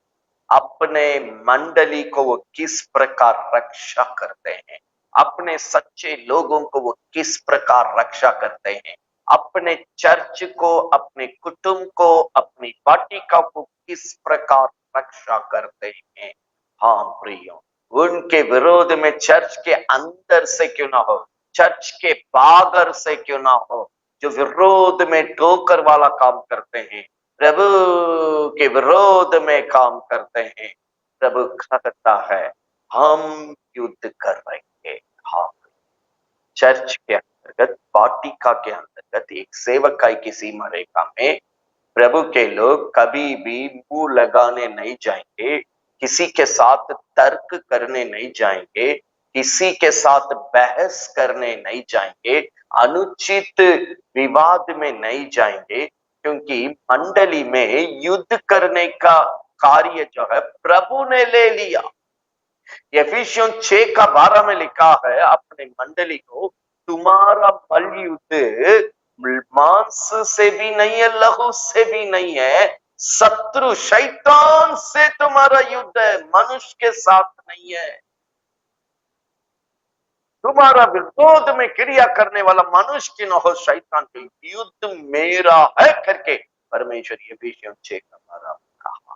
अपने मंडली को वो किस प्रकार रक्षा करते हैं, अपने सच्चे लोगों को वो किस प्रकार रक्षा करते हैं, अपने चर्च को, अपने कुटुंब को, अपनी वाटिका को किस प्रकार रक्षा करते हैं। हाँ प्रियो, उनके विरोध में चर्च के अंदर से क्यों ना हो, चर्च के बाहर से क्यों ना हो, जो विरोध में ठोकर वाला काम करते हैं, प्रभु के विरोध में काम करते हैं, प्रभु कहता है हम युद्ध करेंगे। हाँ, चर्च के अंतर्गत, वाटिका के अंतर्गत, एक सेवकाई की सीमा रेखा में प्रभु के लोग कभी भी मुंह लगाने नहीं जाएंगे, किसी के साथ तर्क करने नहीं जाएंगे, किसी के साथ बहस करने नहीं जाएंगे, अनुचित विवाद में नहीं जाएंगे, क्योंकि मंडली में युद्ध करने का कार्य जो है प्रभु ने ले लिया। एफिसियों 6:12 में लिखा है, अपने मंडली को, तुम्हारा बल युद्ध मांस से भी नहीं है, लहू से भी नहीं है, शत्रु शैतान से तुम्हारा युद्ध है, मनुष्य के साथ नहीं है। तुम्हारा विरोध में क्रिया करने वाला मनुष्य की न हो, शैतान के युद्ध मेरा है करके परमेश्वर ये विषय 6 का 12 कहा।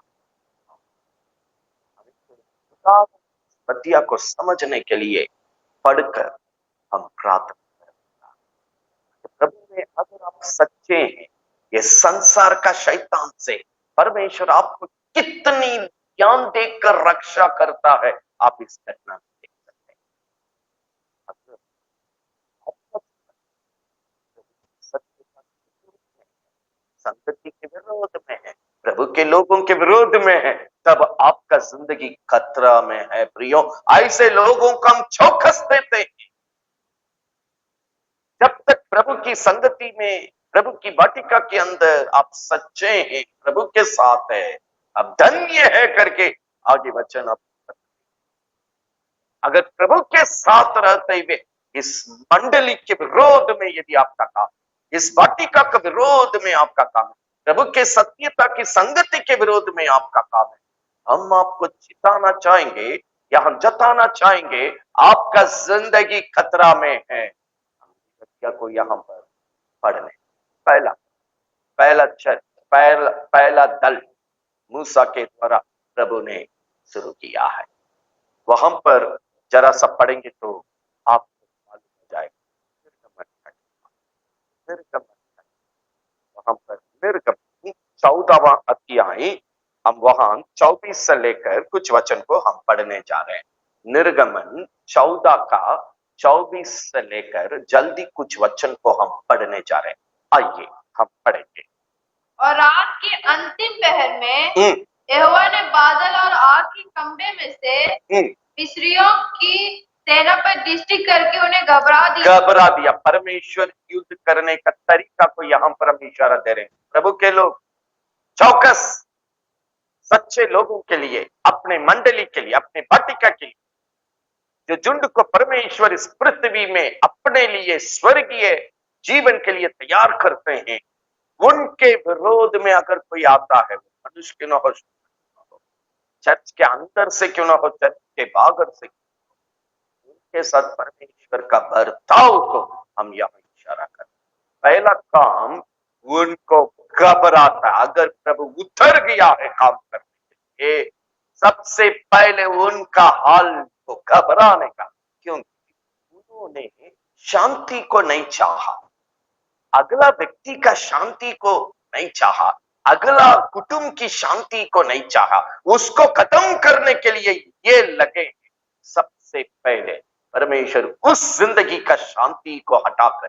पतिया को समझने के लिए पढ़कर हम प्रार्थना करें। प्रभु में अगर आप सच्चे हैं, ये संसार का शैतान से परमेश्वर आपको कितनी ज्ञान देकर रक्षा करता है, आप इस घटना में देख सकते हैं। अगर आप सत्य का विरोध में है, संगति के विरोध में है, प्रभु के लोगों के विरोध में है, तब आपका जिंदगी खतरा में है। प्रियो, ऐसे लोगों को हम चौकस देते हैं। जब तक प्रभु की संगति में, प्रभु की वाटिका के अंदर आप सच्चे हैं, प्रभु के साथ है, अब धन्य है करके आगे वचन आप, अगर प्रभु के साथ रहते हुए इस मंडली के विरोध में यदि आपका काम, इस वाटिका के विरोध में आपका काम है, प्रभु के सत्यता की संगति के विरोध में आपका काम है, हम आपको चिताना चाहेंगे या हम जताना चाहेंगे आपका जिंदगी खतरा में है। हम को यहाँ पर पढ़ने पहला पहला दल मूसा के द्वारा प्रभु ने शुरू किया है। वहां पर जरा सा पढ़ेंगे तो आपको मालूम हो जाएगा। वहां पर निर्गमन 14वां अध्याय, हम वहां 24 से लेकर कुछ वचन को हम पढ़ने जा रहे हैं। निर्गमन 14 का 24 से लेकर जल्दी कुछ वचन को हम पढ़ने जा रहे हैं। आइए हम पढ़ेंगे। और रात के अंतिम पहर में यहोवा ने बादल और आग के खंभे में से मिस्रियों की सेना पर दृष्टि करके उन्हें घबरा दिया। परमेश्वर युद्ध करने का तरीका को यहाँ पर हम इशारा दे रहे हैं। प्रभु के लोग चौकस, सच्चे लोगों के लिए, अपने मंडली के लिए, अपने वाटिका के लिए, जो झुंड को परमेश्वर इस पृथ्वी में अपने लिए स्वर्गीय जीवन के लिए तैयार करते हैं, उनके विरोध में अगर कोई आता है, मनुष्य क्यों न हो, चर्च के अंदर से क्यों न हो, चर्च के बाहर से, उनके साथ परमेश्वर का बर्ताव को हम यहाँ इशारा करते हैं। पहला काम, उनको घबराता। अगर प्रभु उतर गया है काम करने के लिए, सबसे पहले उनका हाल को घबराने का, क्योंकि उन्होंने शांति को नहीं चाहा, अगला व्यक्ति का शांति को नहीं चाहा, अगला कुटुंब की शांति को नहीं चाहा, उसको खत्म करने के लिए ये लगे। सबसे पहले परमेश्वर उस जिंदगी का शांति को हटाकर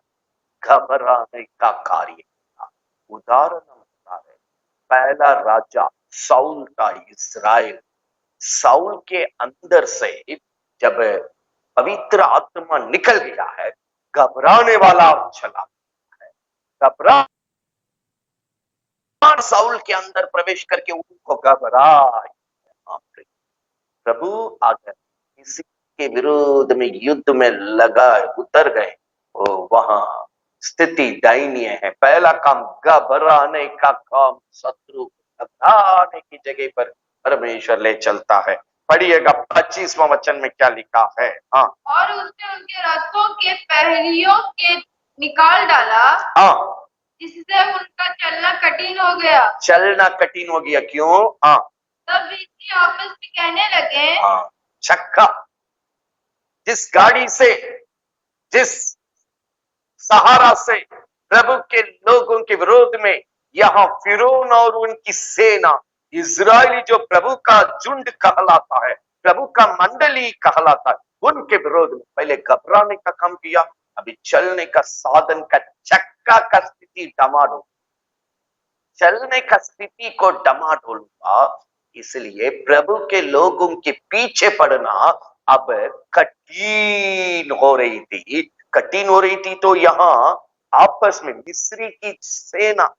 घबराने का कार्य किया। उदाहरण अनुसार है, पहला राजा साउल का इस्राएल, साउल के अंदर से जब पवित्र आत्मा निकल गया है, घबराने वाला चला है, घबरा साउल के अंदर प्रवेश करके उनको घबराए। प्रभु अगर किसी के विरोध में युद्ध में लगा उतर गए, तो वहां स्थिति दयनीय है। पहला काम घबराने का काम, शत्रु घबराने की जगह पर परमेश्वर ले चलता है। पढ़िएगा 25वां वचन में क्या लिखा है। हाँ, और उसने उनके रथों के पहलियों के निकाल डाला, हाँ, जिससे उनका चलना कठिन हो गया। चलना कठिन हो गया, क्यों? हाँ, तब वे आपस में कहने लगे, हाँ, छक्का, जिस गाड़ी से, जिस सहारा से प्रभु के लोगों के विरोध में यहाँ फिरौन और उनकी सेना, इजरायली जो प्रभु का झुंड कहलाता है, प्रभु का मंडली कहलाता है, उनके विरोध में पहले घबराने का काम किया, अभी चलने का साधन का चक्का का स्थिति डमाडोल, चलने का स्थिति को डमाडोल हुआ। इसलिए प्रभु के लोगों के पीछे पड़ना अब कठिन हो रही थी, कठिन हो रही थी। तो यहाँ आपस में मिस्री की सेना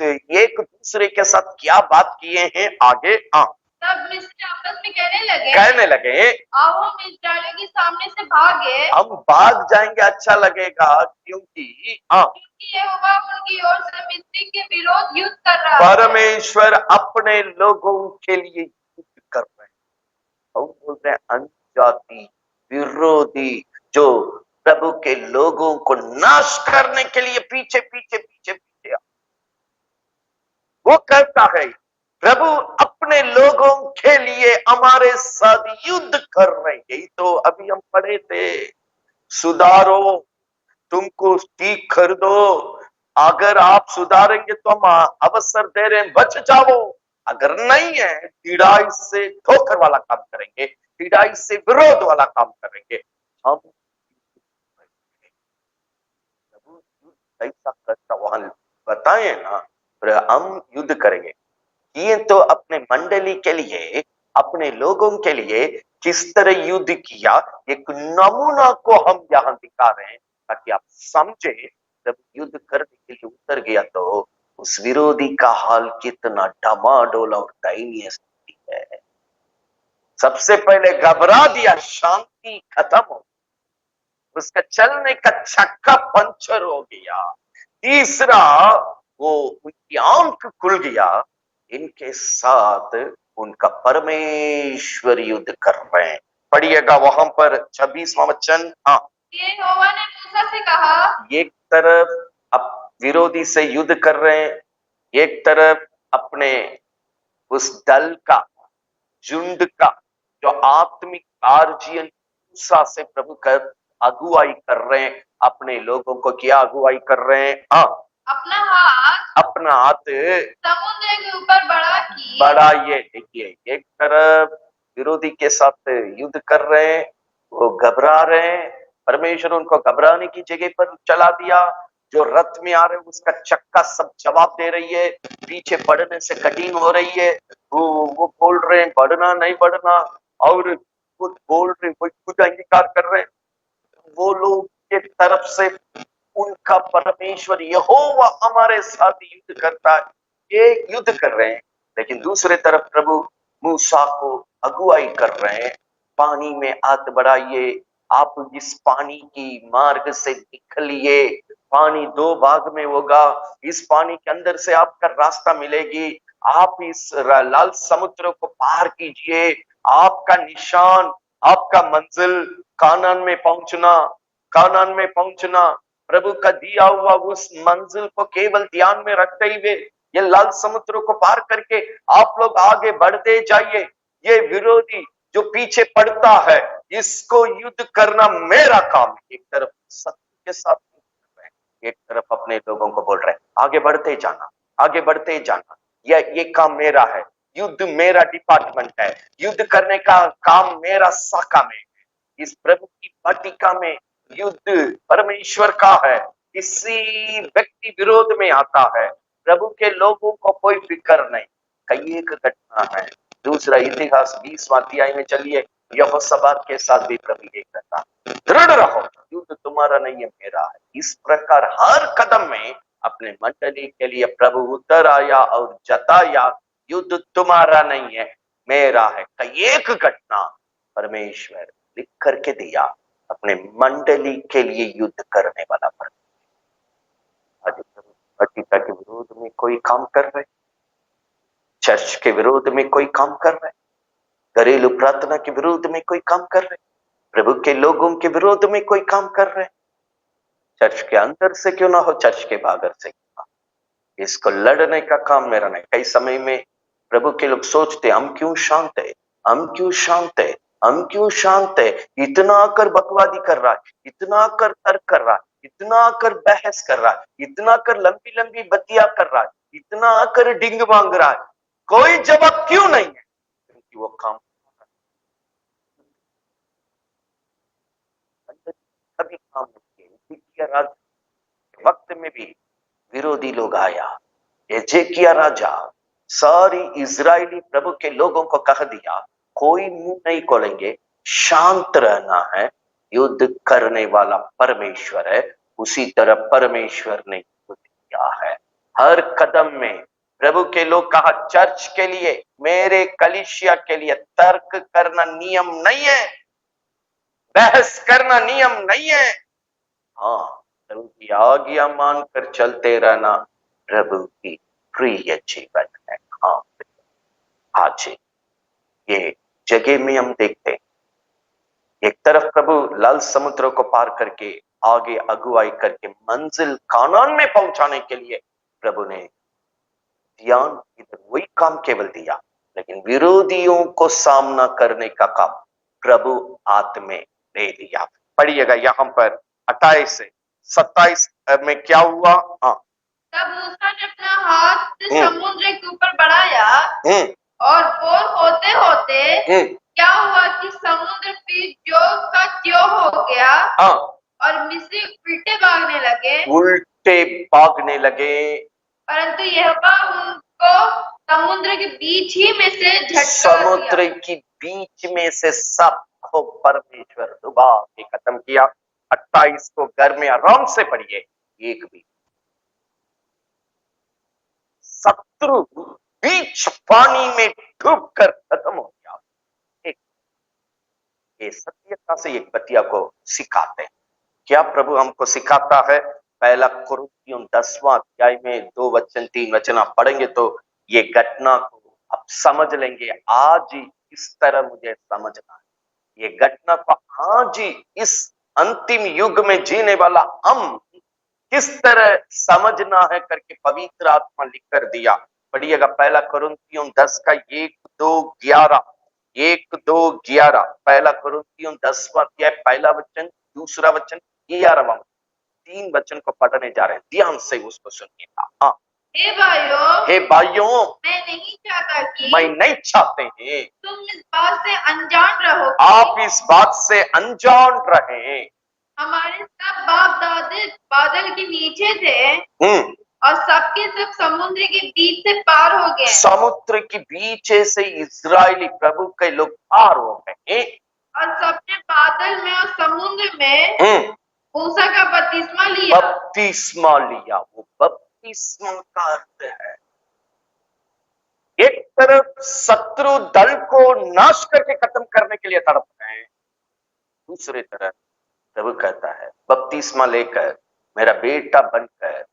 एक दूसरे के साथ क्या बात किए हैं आगे। हाँ, तब मिस्री आपस में कहने लगे, आओ हम इस्राएलियों के सामने से भागे, हम भाग जाएंगे, अच्छा लगेगा, क्योंकि यहोवा उनकी ओर से मिस्री के विरोध युद्ध कर रहा है। परमेश्वर अपने लोगों के लिए युद्ध कर रहे हैं। हम बोलते हैं अन्य जाति विरोधी जो प्रभु के लोगों को नाश करने के लिए पीछे पीछे पीछे पीछे वो कहता है प्रभु अपने लोगों के लिए हमारे साथ युद्ध कर रहे हैं। यही तो अभी हम पढ़े थे, सुधारो, तुमको ठीक कर दो, अगर आप सुधारेंगे तो हम अवसर दे रहे हैं, बच जाओ, अगर नहीं है पीड़ाई से ठोकर वाला काम करेंगे, पीड़ाई से विरोध वाला काम करेंगे। हम ऐसा करता वहां बताए ना, हम युद्ध करेंगे। ये तो अपने मंडली के लिए, अपने लोगों के लिए किस तरह युद्ध किया, एक नमूना को हम यहाँ दिखा रहे हैं ताकि आप समझे। जब युद्ध करने के लिए उतर गया तो उस विरोधी का हाल कितना डमाडोल और दयनीय स्थिति है। सबसे पहले घबरा दिया, शांति खत्म हो, उसका चलने का चक्का पंचर हो गया। तीसरा, वो उनकी आंख खुल गया, इनके साथ उनका परमेश्वर युद्ध कर रहे हैं। पढ़िएगा वहां पर 26वां वचन। हाँ, यहोवा ने मूसा से कहा, एक तरफ अब विरोधी से युद्ध कर रहे हैं, एक तरफ अपने उस दल का, झुंड का जो आत्मिक आर्जियन मूसा से प्रभु कर अगुवाई कर रहे हैं, अपने लोगों को क्या अगुवाई कर रहे हैं? हाँ, अपना हाथ समुद्र के ऊपर बढ़ाइए। देखिए, एक तरफ विरोधी के साथ युद्ध कर रहे हैं, वो घबरा रहे हैं, परमेश्वर उनको घबराने की जगह पर चला दिया। जो रथ में आ रहे उसका चक्का सब जवाब दे रही है, पीछे बढ़ने से कठिन हो रही है। वो बोल रहे हैं बढ़ना नहीं बढ़ना, और खुद बोल रहे, कोई खुद अंगीकार कर रहे हैं। वो लोग के तरफ से उनका परमेश्वर यहोवा हमारे साथ युद्ध करता है, ये युद्ध कर रहे हैं। लेकिन दूसरे तरफ प्रभु मूसा को अगुवाई कर रहे हैं, पानी में हाथ बढ़ाइए, आप इस पानी की मार्ग से निकलिए, पानी दो भाग में होगा, इस पानी के अंदर से आपका रास्ता मिलेगी, आप इस लाल समुद्र को पार कीजिए, आपका निशान, आपका मंजिल कानान में पहुंचना, कानान में पहुंचना। प्रभु का दिया हुआ उस मंजिल को केवल ध्यान में रखते हुए ये लाल समुद्र को पार करके आप लोग आगे बढ़ते जाइए। ये विरोधी जो पीछे पड़ता है, इसको युद्ध करना मेरा काम है। एक तरफ सत्य के साथ एक तरफ अपने लोगों को बोल रहे हैं आगे बढ़ते जाना, आगे बढ़ते जाना, ये काम मेरा है, युद्ध मेरा डिपार्टमेंट है, युद्ध करने का काम मेरा शाखा में। इस प्रभु की वाटिका में युद्ध परमेश्वर का है, किसी व्यक्ति विरोध में आता है, प्रभु के लोगों को कोई फिक्र नहीं। कई एक घटना है। दूसरा इतिहास 20वां अध्याय में चलिए, यहोशापात के साथ भी प्रभु ये कहता, दृढ़ रहो, युद्ध तुम्हारा नहीं है मेरा है। इस प्रकार हर कदम में अपने मंडली के लिए प्रभु उतर आया और जताया, युद्ध तुम्हारा नहीं है मेरा है। कई एक घटना परमेश्वर लिख करके दिया, अपने मंडली के लिए युद्ध करने वाला परमेश्वर। आज पतिता के विरोध में कोई काम कर रहे, चर्च के विरोध में कोई काम कर रहे, घरेलू प्रार्थना के विरोध में कोई काम कर रहे, प्रभु के लोगों के विरोध में कोई काम कर रहे, चर्च के अंदर से क्यों ना हो, चर्च के बाहर से क्यों ना, इसको लड़ने का काम मेरा नहीं। कई समय में प्रभु के लोग सोचते हम क्यों शांत है, हम क्यों शांत है, हम क्यों शांत है, इतना कर बकवादी कर रहा है, इतना कर तर्क कर रहा है, इतना कर बहस कर रहा है, इतना कर लंबी लंबी बतिया कर रहा है, इतना कर डिंग मांग रहा है, कोई जवाब क्यों नहीं है? क्योंकि वो काम कभी काम नहीं किया। वक्त में भी विरोधी लोग आया, एजेकिया राजा सारी इजरायली प्रभु के लोगों को कह दिया कोई मुंह नहीं खोलेंगे, शांत रहना है, युद्ध करने वाला परमेश्वर है। उसी तरह परमेश्वर ने युद्ध किया है। हर कदम में प्रभु के लोग कहा, चर्च के लिए, मेरे कलीसिया के लिए तर्क करना नियम नहीं है, बहस करना नियम नहीं है। हाँ, प्रभु की आज्ञा मानकर चलते रहना प्रभु की प्रिय जीवन है। हाँ, आज ये जगह में हम देखते हैं एक तरफ प्रभु लाल समुद्र को पार करके आगे अगुवाई करके मंजिल कानान में पहुंचाने के लिए प्रभु ने ध्यान इधर वही काम केवल दिया, लेकिन विरोधियों को सामना करने का काम प्रभु हाथ में ले लिया। पढ़िएगा यहाँ पर 28 से 27 में क्या हुआ। हाँ, तब मूसा ने अपना हाथ समुद्र के ऊपर बढ़ाया और बोर होते होते क्या हुआ कि समुद्र फिर ज्यों का त्यों हो गया। हाँ, और मिस्री उल्टे भागने लगे, परंतु यहोवा उनको समुद्र के बीच ही में से झटका समुद्र दिया। की बीच में से सबको परमेश्वर डुबा के खत्म किया। 28 को घर में आराम से पढ़िए। एक भी शत्रु बीच पानी में डूब कर खत्म हो गया। ये सत्यता से एक बतिया को सिखाते हैं। क्या प्रभु हमको सिखाता है? पहला कुरिन्थियों 10वां अध्याय में 2 वचन 3 वचन आप पढ़ेंगे तो ये घटना को आप समझ लेंगे। आज ही इस तरह मुझे समझना है। ये घटना को आज ही इस अंतिम युग में जीने वाला हम किस तरह समझना है करके पवित्र आत्मा लिख कर दिया। पढ़िएगा पहला कुरिन्थियों 10 का 1-2-11, 1-2-11। पहला कुरिन्थियों 10वां अध्याय पहला वचन, दूसरा वचन, 11वां, 3 वचन को पढ़ने जा रहे हैं। ध्यान से उसको सुनिएगा। हाँ, हे भाइयों, मैं नहीं चाहते हैं तुम इस बात से अनजान रहो, आप इस बात से अनजान रहे। हमारे सब बाप दादे बादल के नीचे थे और सबके सब समुद्र के बीच से पार हो गए। समुद्र के बीच से इजरायली प्रभु के लोग पार हो गए और सबने बादल में और समुद्र में मूसा का बपतिस्मा लिया। बपतिस्मा लिया। वो बपतिस्मा का अर्थ है एक तरफ शत्रु दल को नाश करके खत्म करने के लिए तड़प रहे हैं, दूसरी तरफ प्रभु कहता है बपतिस्मा लेकर मेरा बेटा बनकर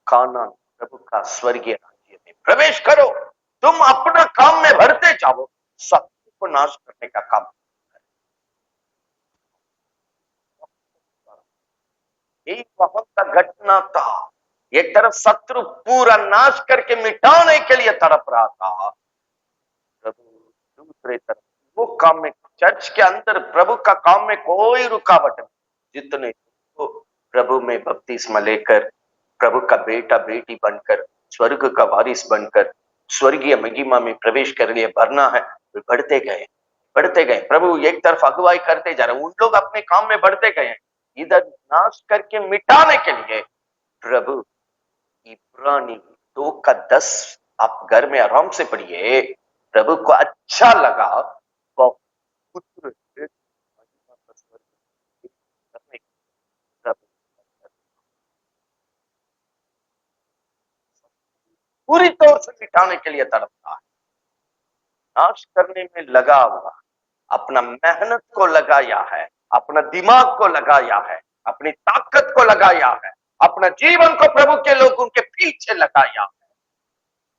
कानान प्रभु का स्वर्गीय राज्य में प्रवेश करो। तुम अपना काम में भरते जाओ, शत्रु को नाश करने का काम। यही वहां का घटना था। एक तरफ शत्रु पूरा नाश करके मिटाने के लिए तड़प रहा था, प्रभु दूसरे तरफ वो काम में, चर्च के अंदर प्रभु का काम में कोई रुकावट नहीं। जितने को प्रभु में बपतिस्मा लेकर प्रभु का बेटा बेटी बनकर स्वर्ग का वारिस बनकर स्वर्गीय महिमा में प्रवेश कर लिए भरना है, वे बढ़ते गए बढ़ते गए। प्रभु एक तरफ अगुवाई करते जा रहे, उन लोग अपने काम में बढ़ते गए। इधर नाश करके मिटाने के लिए प्रभु इब्रानी 2:10 आप घर में आराम से पढ़िए। प्रभु को अच्छा लगा पुत्र पूरी तौर से मिटाने के लिए तड़पता है, नाश करने में लगा हुआ, अपना मेहनत को लगाया है, अपना दिमाग को लगाया है, अपनी ताकत को लगाया है, अपना जीवन को प्रभु के लोगों के पीछे लगाया है।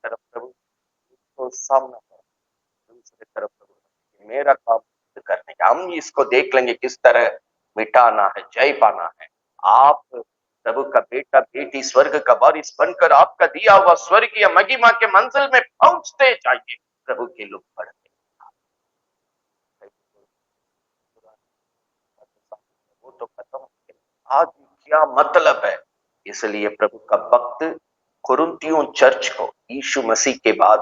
तरफ प्रभु को सामना कर, दूसरी तरफ प्रभु मेरा काम करने का, हम इसको देख लेंगे किस तरह मिटाना है, जय पाना है। आप प्रभु का बेटा बेटी स्वर्ग का वारिस बनकर आपका दिया हुआ स्वर्गीय महिमा के मंजिल में पहुंचते जाइए। प्रभु के लोग बढ़ते, वो तो खत्म। आज क्या मतलब है? इसलिए प्रभु का भक्त कुरिन्थियों चर्च को यीशु मसीह के बाद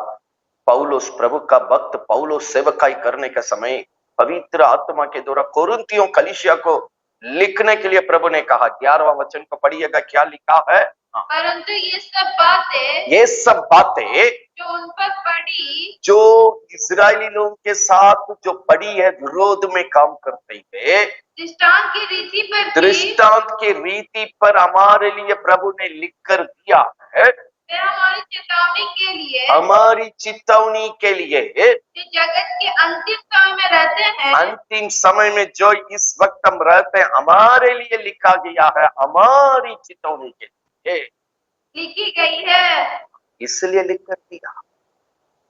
पौलुस, प्रभु का भक्त पौलुस सेवकाई करने का समय पवित्र आत्मा के द्वारा कुरिन्थियों कलीसिया को लिखने के लिए प्रभु ने कहा। 11वां वचन को पढ़िएगा, क्या लिखा है? परंतु ये सब बातें जो उन पर पड़ी, जो इजरायली लोगों के साथ जो पड़ी है, विरोध में काम करते हुए दृष्टांत की रीति पर हमारे लिए प्रभु ने लिख कर दिया है। हमारी चेतावनी के लिए जो जगत के अंतिम समय में रहते हैं, अंतिम समय में जो इस वक्त हम रहते हैं, हमारे लिए लिखा गया है, हमारी चेतावनी के लिए लिखी गई है, इसलिए लिख कर दिया।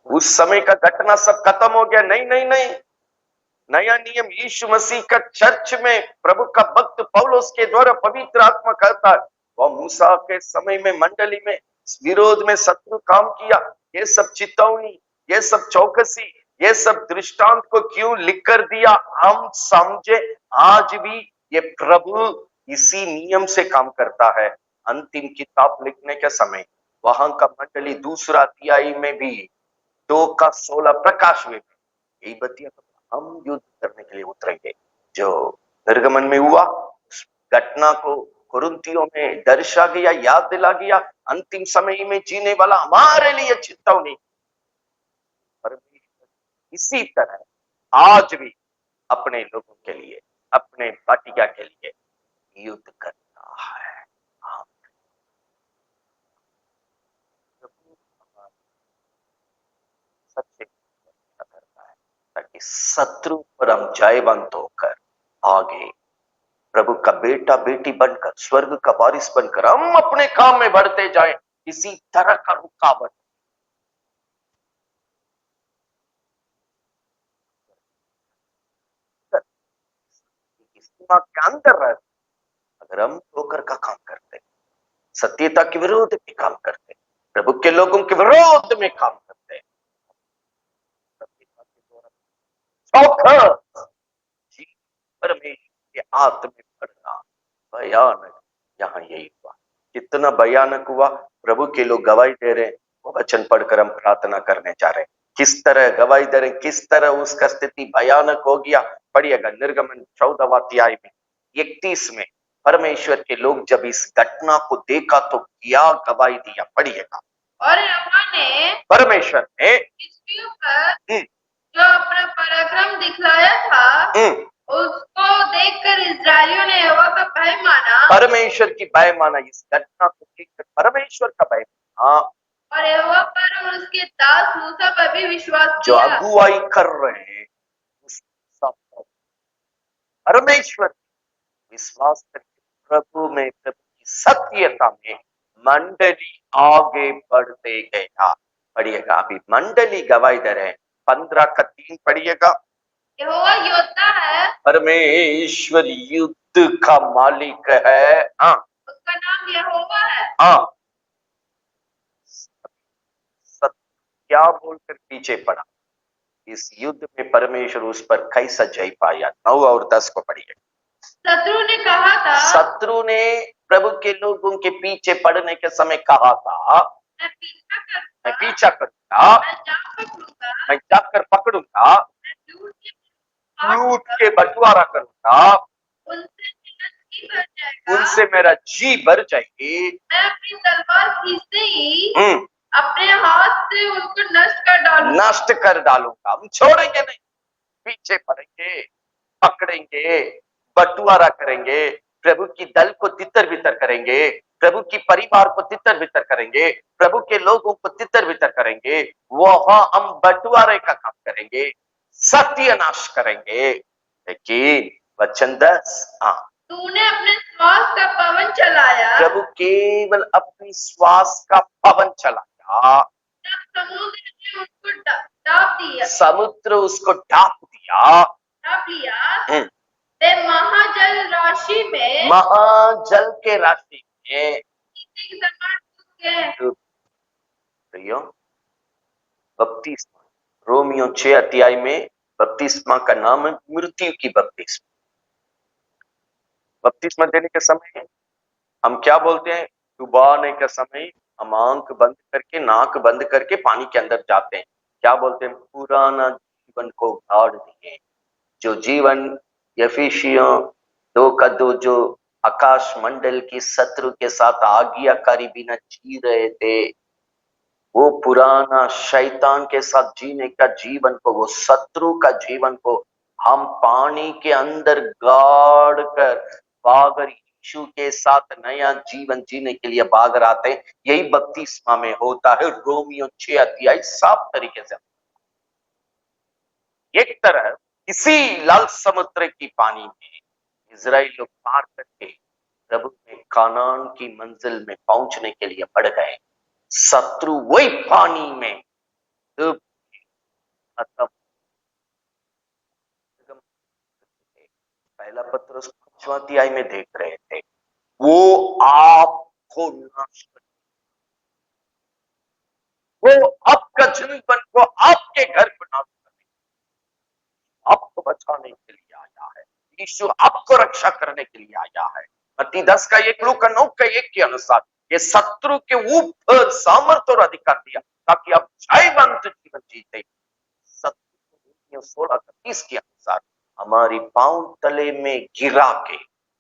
उस समय का घटना सब खत्म हो गया? नहीं नहीं नहीं, नया नियम यीशु मसीह का चर्च में प्रभु का भक्त पौलुस के द्वारा पवित्र आत्मा कहता है, वह मूसा के समय में मंडली में विरोध में शत्रु काम किया। ये सब चितौनी, ये सब चौकसी, ये सब दृष्टांत को क्यों लिख कर दिया, हम समझे। आज भी ये प्रभु इसी नियम से काम करता है। अंतिम किताब लिखने के समय वहां का मंडली दूसरा अध्याय में भी 2:16 प्रकाश में यही बतिया, हम युद्ध करने के लिए उतरेंगे। जो निर्गमन में हुआ उस घटना को कुरिन्थियों में दर्शा गया, याद दिला गया। अंतिम समय में जीने वाला हमारे लिए चेतावनी। परमेश्वर इसी तरह आज भी अपने लोगों के लिए, अपने बाटिया के लिए युद्ध करता है। सच्चे करता है ताकि शत्रु पर हम जयवंत होकर आगे प्रभु का बेटा बेटी बनकर, स्वर्ग का वारिस बनकर हम अपने काम में बढ़ते जाएं। किसी तरह का रुकावट सीमा के अंदर रह, अगर हम ठोकर का काम करते, सत्यता के विरोध में काम करते, प्रभु के लोगों के विरोध में काम करते, परमेश्वर के हाथ में पड़ना भयानक। यहाँ यही हुआ, कितना भयानक हुआ। प्रभु के लोग गवाही दे रहे, वो वचन पढ़कर हम प्रार्थना करने जा रहे हैं। किस तरह गवाही दे रहे, किस तरह उसका स्थिति भयानक हो गया। पढ़िएगा निर्गमन 14वां अध्याय में 31 में परमेश्वर के लोग जब इस घटना को देखा तो क्या गवाही दिया, पढ़िएगा। और यहोवा ने, परमेश्वर ने इसके ऊपर जो अपना पराक्रम दिखलाया था उसको देखकर इस्राएलियों ने यहोवा का भय माना। परमेश्वर की भय माना, इस घटना को देखकर परमेश्वर का भय माना और यहोवा पर और उसके दास मूसा पर भी विश्वास किया। जो अगुवाई कर रहे हैं उस सब परमेश्वर विश्वास करके प्रभु में, प्रभु की सत्यता में मंडली आगे बढ़ते गया। पढ़िएगा, अभी मंडली गवाही दे रहे हैं। 15:3 पढ़िएगा। यहोवा योद्धा है, परमेश्वर युद्ध का मालिक है। हाँ, उसका नाम यहोवा है। हाँ, क्या बोलकर पीछे पड़ा। इस युद्ध में परमेश्वर उस पर कैसा जय पाया। 9 और 10 को पढ़िए। शत्रु ने कहा था, शत्रु ने प्रभु के लोगों के पीछे पड़ने के समय कहा था, मैं पीछा करूंगा, मैं जाकर पकड़ूंगा, लूट के बंटवारा करूंगा, उनसे मेरा जी भर जाएगी। मैं अपनी तलवार खींचते ही अपने हाथ से उनको नष्ट कर डालूंगा। हम छोड़ेंगे नहीं, पीछे पड़ेंगे, पकड़ेंगे, बंटवारा करेंगे, प्रभु की दल को तितर बितर करेंगे, प्रभु की परिवार को तितर बितर करेंगे, प्रभु के लोगों को तितर बितर करेंगे। वहां हम बंटवारे का काम करेंगे, सत्यानाश करेंगे। लेकिन वचन 10, तूने अपने श्वास का पवन चलाया, प्रभु केवल अपनी श्वास का पवन चलाया, समुद्र ने उसको डाप दिया, समुद्र उसको डाप दिया, लिया। ते महाजल राशि में, महाजल के राशि में प्रियो बपतिस्मा, रोमियो 6 अध्याय में बपतिस्मा का नाम है मृत्यु की बपतिस्मा। बपतिस्मा देने के समय हम क्या बोलते हैं, डुबाने के समय हम आंख बंद करके, नाक बंद करके पानी के अंदर जाते हैं। क्या बोलते हैं, पुराना जीवन को गाड़ दिए। जो जीवन यफिसियों 2:2 जो आकाश मंडल की शत्रु के साथ आज्ञाकारी बिना जी रहे थे, वो पुराना शैतान के साथ जीने का जीवन को, वो शत्रु का जीवन को हम पानी के अंदर गाड़ कर बागर यीशु के साथ नया जीवन जीने के लिए बागर आते हैं। यही बपतिस्मा में होता है। रोमियो 6 अध्याय साफ तरीके से एक तरह इसी लाल समुद्र की पानी में इजराइल लोग पार करके प्रभु में कानान की मंजिल में पहुंचने के लिए बढ़ गए। शत्रु वही पानी में खत्म। पहला पत्रस 5वां अध्याय में देख रहे थे, वो आपको नाश कर, वो आपका जीवन को, आपके घर को नाश करने, आपको बचाने के लिए आया है। यीशु आपको रक्षा करने के लिए आया है। मत्ती 10 का 1, लूका 9 का 1 के अनुसार ये शत्रु के ऊपर सामर्थ और अधिकार दिया ताकि आप जयवंत जीवन जीते। 16 का 30 के अनुसार हमारी पांव तले में गिरा के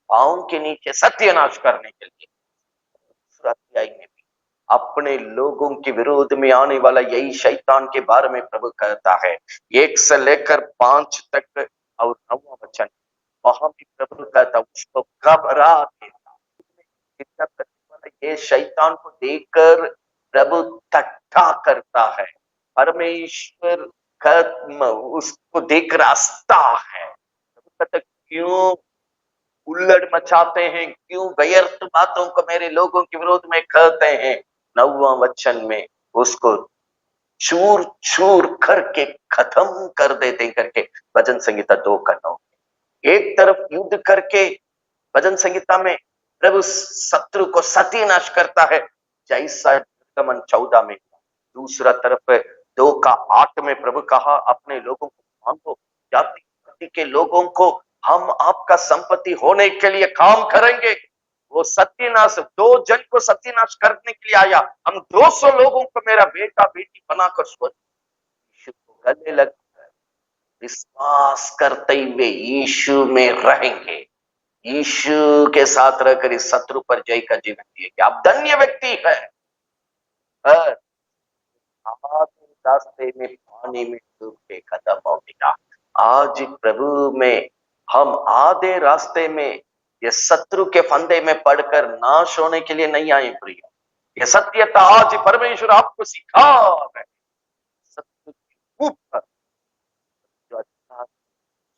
पांव के नीचे सत्यानाश करने के लिए दूसरा अध्याय में भी अपने लोगों के विरोध में आने वाला यही शैतान के बारे में प्रभु कहता है। 1 से लेकर 5 तक और 9वां वचन, वहां भी प्रभु कहता उसको घबरा देता। ये शैतान को देखकर प्रभु ठट्ठा करता है। परमेश्वर उसको देखकर हंसता है। प्रभु कहता क्यों उल्लड़ मचाते हैं, क्यों व्यर्थ बातों को मेरे लोगों के विरोध में कहते हैं। 9वां वचन में उसको चूर चूर करके खत्म कर देते करके भजन संहिता 2 का 9। एक तरफ युद्ध करके भजन संहिता में प्रभु शत्रु को सत्यानाश करता है, जैसा निर्गमन 14 में। दूसरा तरफ 2 का 8 में प्रभु कहा अपने लोगों को मांगो, जाति के लोगों को हम आपका संपत्ति होने के लिए काम करेंगे। वो सत्यानाश 2 जन को सत्यानाश करने के लिए आया, हम 200 लोगों को मेरा बेटा बेटी बनाकर स्वर्ग यीशु को गले लगकर विश्वास करते हुए यीशु में रहेंगे। यीशु के साथ रहकर इस शत्रु पर जय का जीवन जिएंगे। आप धन्य व्यक्ति है। रास्ते में पानी में डूब के खत्म हो गया। आज प्रभु में हम आधे रास्ते में ये शत्रु के फंदे में पड़कर नाश होने के लिए नहीं आए प्रिय। ये सत्यता आज परमेश्वर आपको सिखा रहे। शत्रु के ऊपर जो अच्छा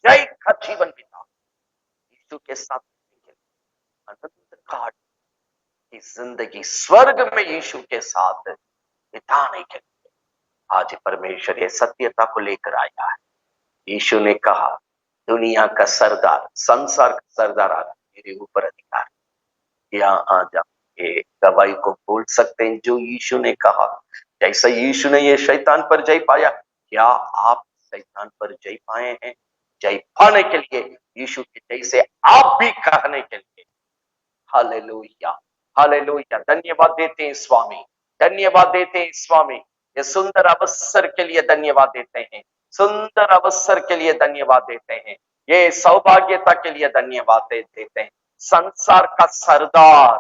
जय का जीवन बिता यीशु के साथ अनंत काल की जिंदगी स्वर्ग में यीशु के साथ बिताने के लिए आज परमेश्वर ये सत्यता को लेकर आया है। यीशु ने कहा दुनिया का सरदार, संसार का सरदार आ रहा, मेरे ऊपर अधिकार। यहाँ आ जाके गवाही को बोल सकते हैं जो यीशु ने कहा। जैसा यीशु ने ये शैतान पर जय पाया, क्या आप शैतान पर जय पाए हैं? जय पाने के लिए यीशु के जैसे आप भी कहने के लिए हालेलुया, हालेलुया। धन्यवाद देते हैं स्वामी, धन्यवाद देते हैं स्वामी। ये सुंदर अवसर के लिए धन्यवाद देते हैं, सुंदर अवसर के लिए धन्यवाद देते हैं, ये सौभाग्यता के लिए धन्यवाद देते हैं। संसार का सरदार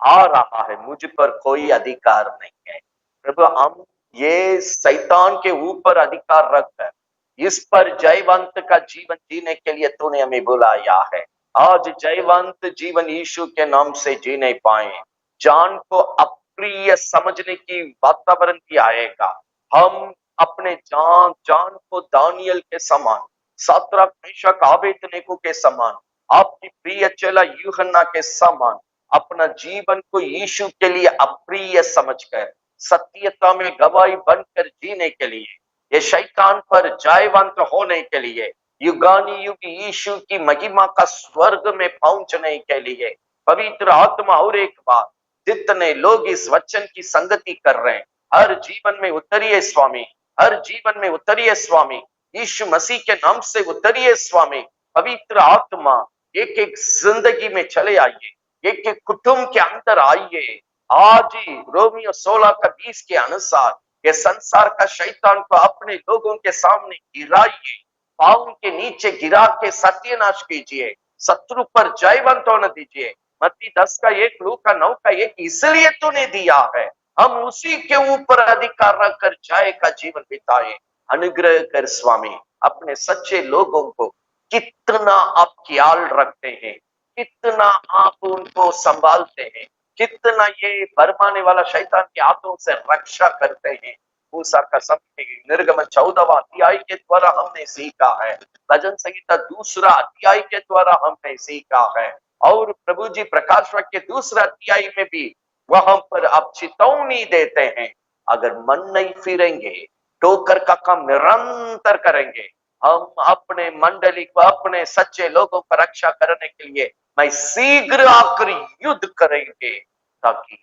आ रहा है, मुझ पर कोई अधिकार नहीं है। प्रभु हम ये शैतान के ऊपर अधिकार रखकर इस पर जयवंत का जीवन जीने के लिए तूने हमें बुलाया है। आज जयवंत जीवन यीशु के नाम से जी नहीं पाए, जान को अप्रिय समझने की वातावरण भी आएगा। हम अपने जान को दानियल के समान, सातरा मेशक आबेदनेगो के समान, आपकी प्रिय चेला यूहन्ना के समान अपना जीवन को यीशु के लिए अप्रिय समझकर सत्यता में गवाही बनकर जीने के लिए, ये शैतान पर जयवंत होने के लिए, युगानी युग यीशु की महिमा का स्वर्ग में पहुंचने के लिए पवित्र आत्मा और एक बार जितने लोग इस वचन की संगति कर रहे हैं, हर जीवन में उतरिए स्वामी, हर जीवन में उतरिए स्वामी, यीशु मसीह के नाम से उतरिए स्वामी। पवित्र आत्मा एक एक जिंदगी में चले आइए, एक एक कुटुंब के अंदर आइए। आज ही रोमियो 16 का 20 के अनुसार ये संसार का शैतान को अपने लोगों के सामने गिराइए, पांव के नीचे गिरा के सत्यानाश कीजिए, शत्रु पर जयवंत होने दीजिए। मत्ती 10 का 1, लूका 9 का 1 इसलिए तूने दिया है, हम उसी के ऊपर अधिकार रखकर जय का जीवन बिताए। अनुग्रह कर स्वामी, अपने सच्चे लोगों को कितना आप ख्याल रखते हैं, कितना आप उनको संभालते हैं, कितना ये भरमाने वाला शैतान के हाथों से रक्षा करते हैं। मूसा का समय निर्गमन 14वां अध्याय के द्वारा हमने सीखा है, भजन संहिता 2 अध्याय के द्वारा हमने सीखा है, और प्रभु जी प्रकाश वाक्य के 2 अध्याय में भी वहां पर आप चेतावनी देते हैं, अगर मन नहीं फिरेंगे, ठोकर का काम निरंतर करेंगे, हम अपने मंडली को, अपने सच्चे लोगों को रक्षा करने के लिए मैं शीघ्र आकर युद्ध करेंगे, ताकि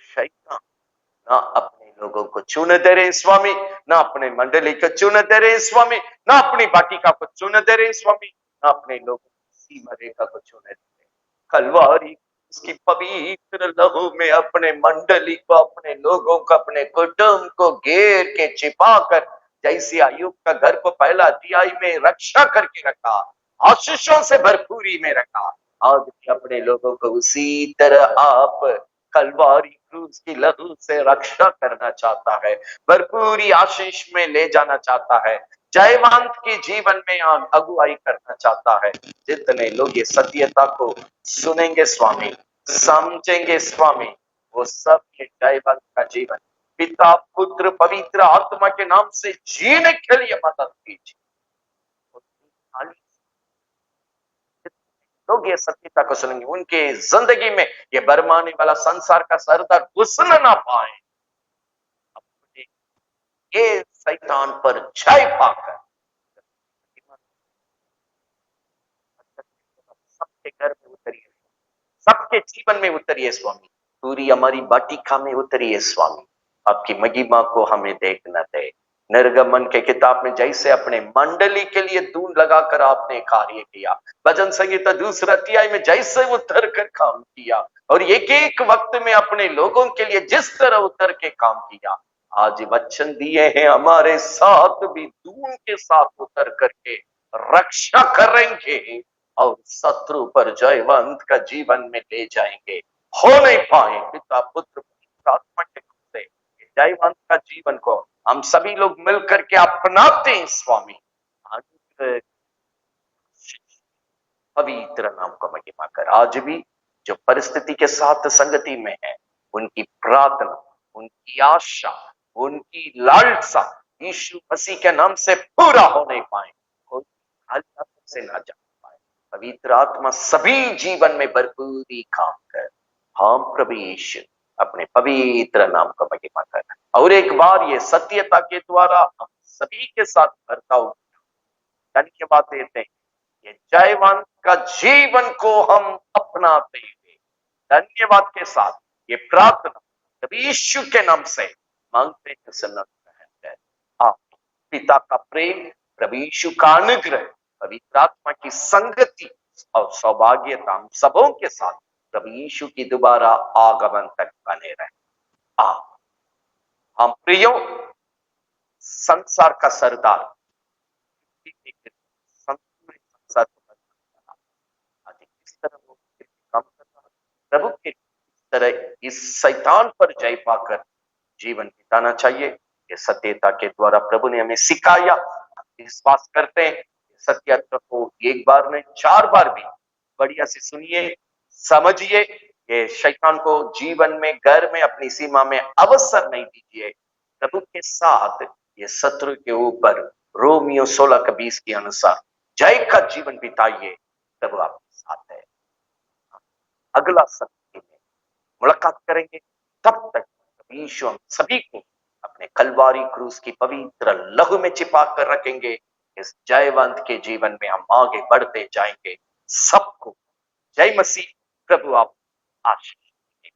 शैतान ना अपने लोगों को छूने दे रहे स्वामी, ना अपने मंडली को छूने दे रहे स्वामी, ना अपनी वाटिका को छूने दे रहे स्वामी, ना अपने लोगों की सीमा रेखा को छूने दे रहे। कलवारी उसकी पवित्र लहू में अपने मंडली को, अपने लोगों को, अपने कुटुंब को घेर के छिपा कर, जैसे अय्यूब का घर को पहला अध्याय में रक्षा करके रखा, आशीषों से भरपूरी में रखा, आज भी अपने लोगों को उसी तरह आप कलवारी क्रूस की लहू से रक्षा करना चाहता है, भरपूरी आशीष में ले जाना चाहता है, जयवंत के जीवन में अगुवाई करना चाहता है। जितने लोग ये सत्यता को सुनेंगे स्वामी, समझेंगे स्वामी, वो सब ये जयवंत का जीवन पिता पुत्र पवित्र आत्मा के नाम से जीने के लिए मदद कीजिए। लोग ये सत्यता को सुनेंगे, उनके जिंदगी में ये बरमाने वाला संसार का सरदार घुस ना पाए, अपने ये शैतान पर जय पाकर सबके घर में उतरिए, सबके जीवन में उतरिए स्वामी, पूरी हमारी वाटिका में उतरिए स्वामी, आपकी महिमा को हमें देखना दे। निर्गमन के किताब में जैसे अपने मंडली के लिए दून लगाकर आपने कार्य किया, भजन संगीता दूसरा अध्याय में जैसे उतर कर काम किया, और एक एक वक्त में अपने लोगों के लिए जिस तरह उतर के काम किया, आज वचन दिए हैं हमारे साथ भी दून के साथ उतर करके रक्षा करेंगे और शत्रु पर जयवंत का जीवन में ले जाएंगे। हो नहीं पाए पिता पुत्र आत्मा के रूप से जयवंत का जीवन को हम सभी लोग मिलकर के अपनाते हैं स्वामी। पवित्र नाम को महिमा कर, आज भी जो परिस्थिति के साथ संगति में है, उनकी प्रार्थना, उनकी आशा, उनकी लालसा यीशु मसीह के नाम से पूरा हो नहीं पाए, कोई खाली से ना जा पाए। पवित्र आत्मा सभी जीवन में भरपूरी काम कर, हम प्रभु यीशु अपने पवित्र नाम को महिमा कर। और एक बार ये सत्यता के द्वारा हम सभी के साथ बर्ताव धन्यवाद देते हैं, ये जयवंत का जीवन को हम अपनाते हुए धन्यवाद के साथ ये प्रार्थना प्रभु यीशु के नाम से मांगते हैं। सुनना आप पिता का प्रेम, प्रभु यीशु का अनुग्रह, पवित्र आत्मा की संगति और सौभाग्यता हम सबों के साथ प्रभु यीशु की दोबारा आगमन तक बने रहे। हम प्रियो संसार का सरदार संसार आज किस तरह वो काम कर रहा है, प्रभु के तरह इस शैतान पर जय पाकर जीवन बिताना चाहिए। ये सत्यता के द्वारा प्रभु ने हमें सिखाया, विश्वास करते हैं सत्यता को एक बार नहीं 4 बार भी बढ़िया से सुनिए, समझिए। ये शैतान को जीवन में, घर में, अपनी सीमा में अवसर नहीं दीजिए। प्रभु के साथ ये शत्रु के ऊपर रोमियो 16:20 के अनुसार जय का जीवन बिताइए, प्रभु आपके साथ है। अगला सत्य में मुलाकात करेंगे, तब तक यीशु हम सभी को अपने कलवारी क्रूस की पवित्र लहू में छिपा कर रखेंगे। इस जयवंत के जीवन में हम आगे बढ़ते जाएंगे। सबको जय मसीह। प्रभु आप आशीष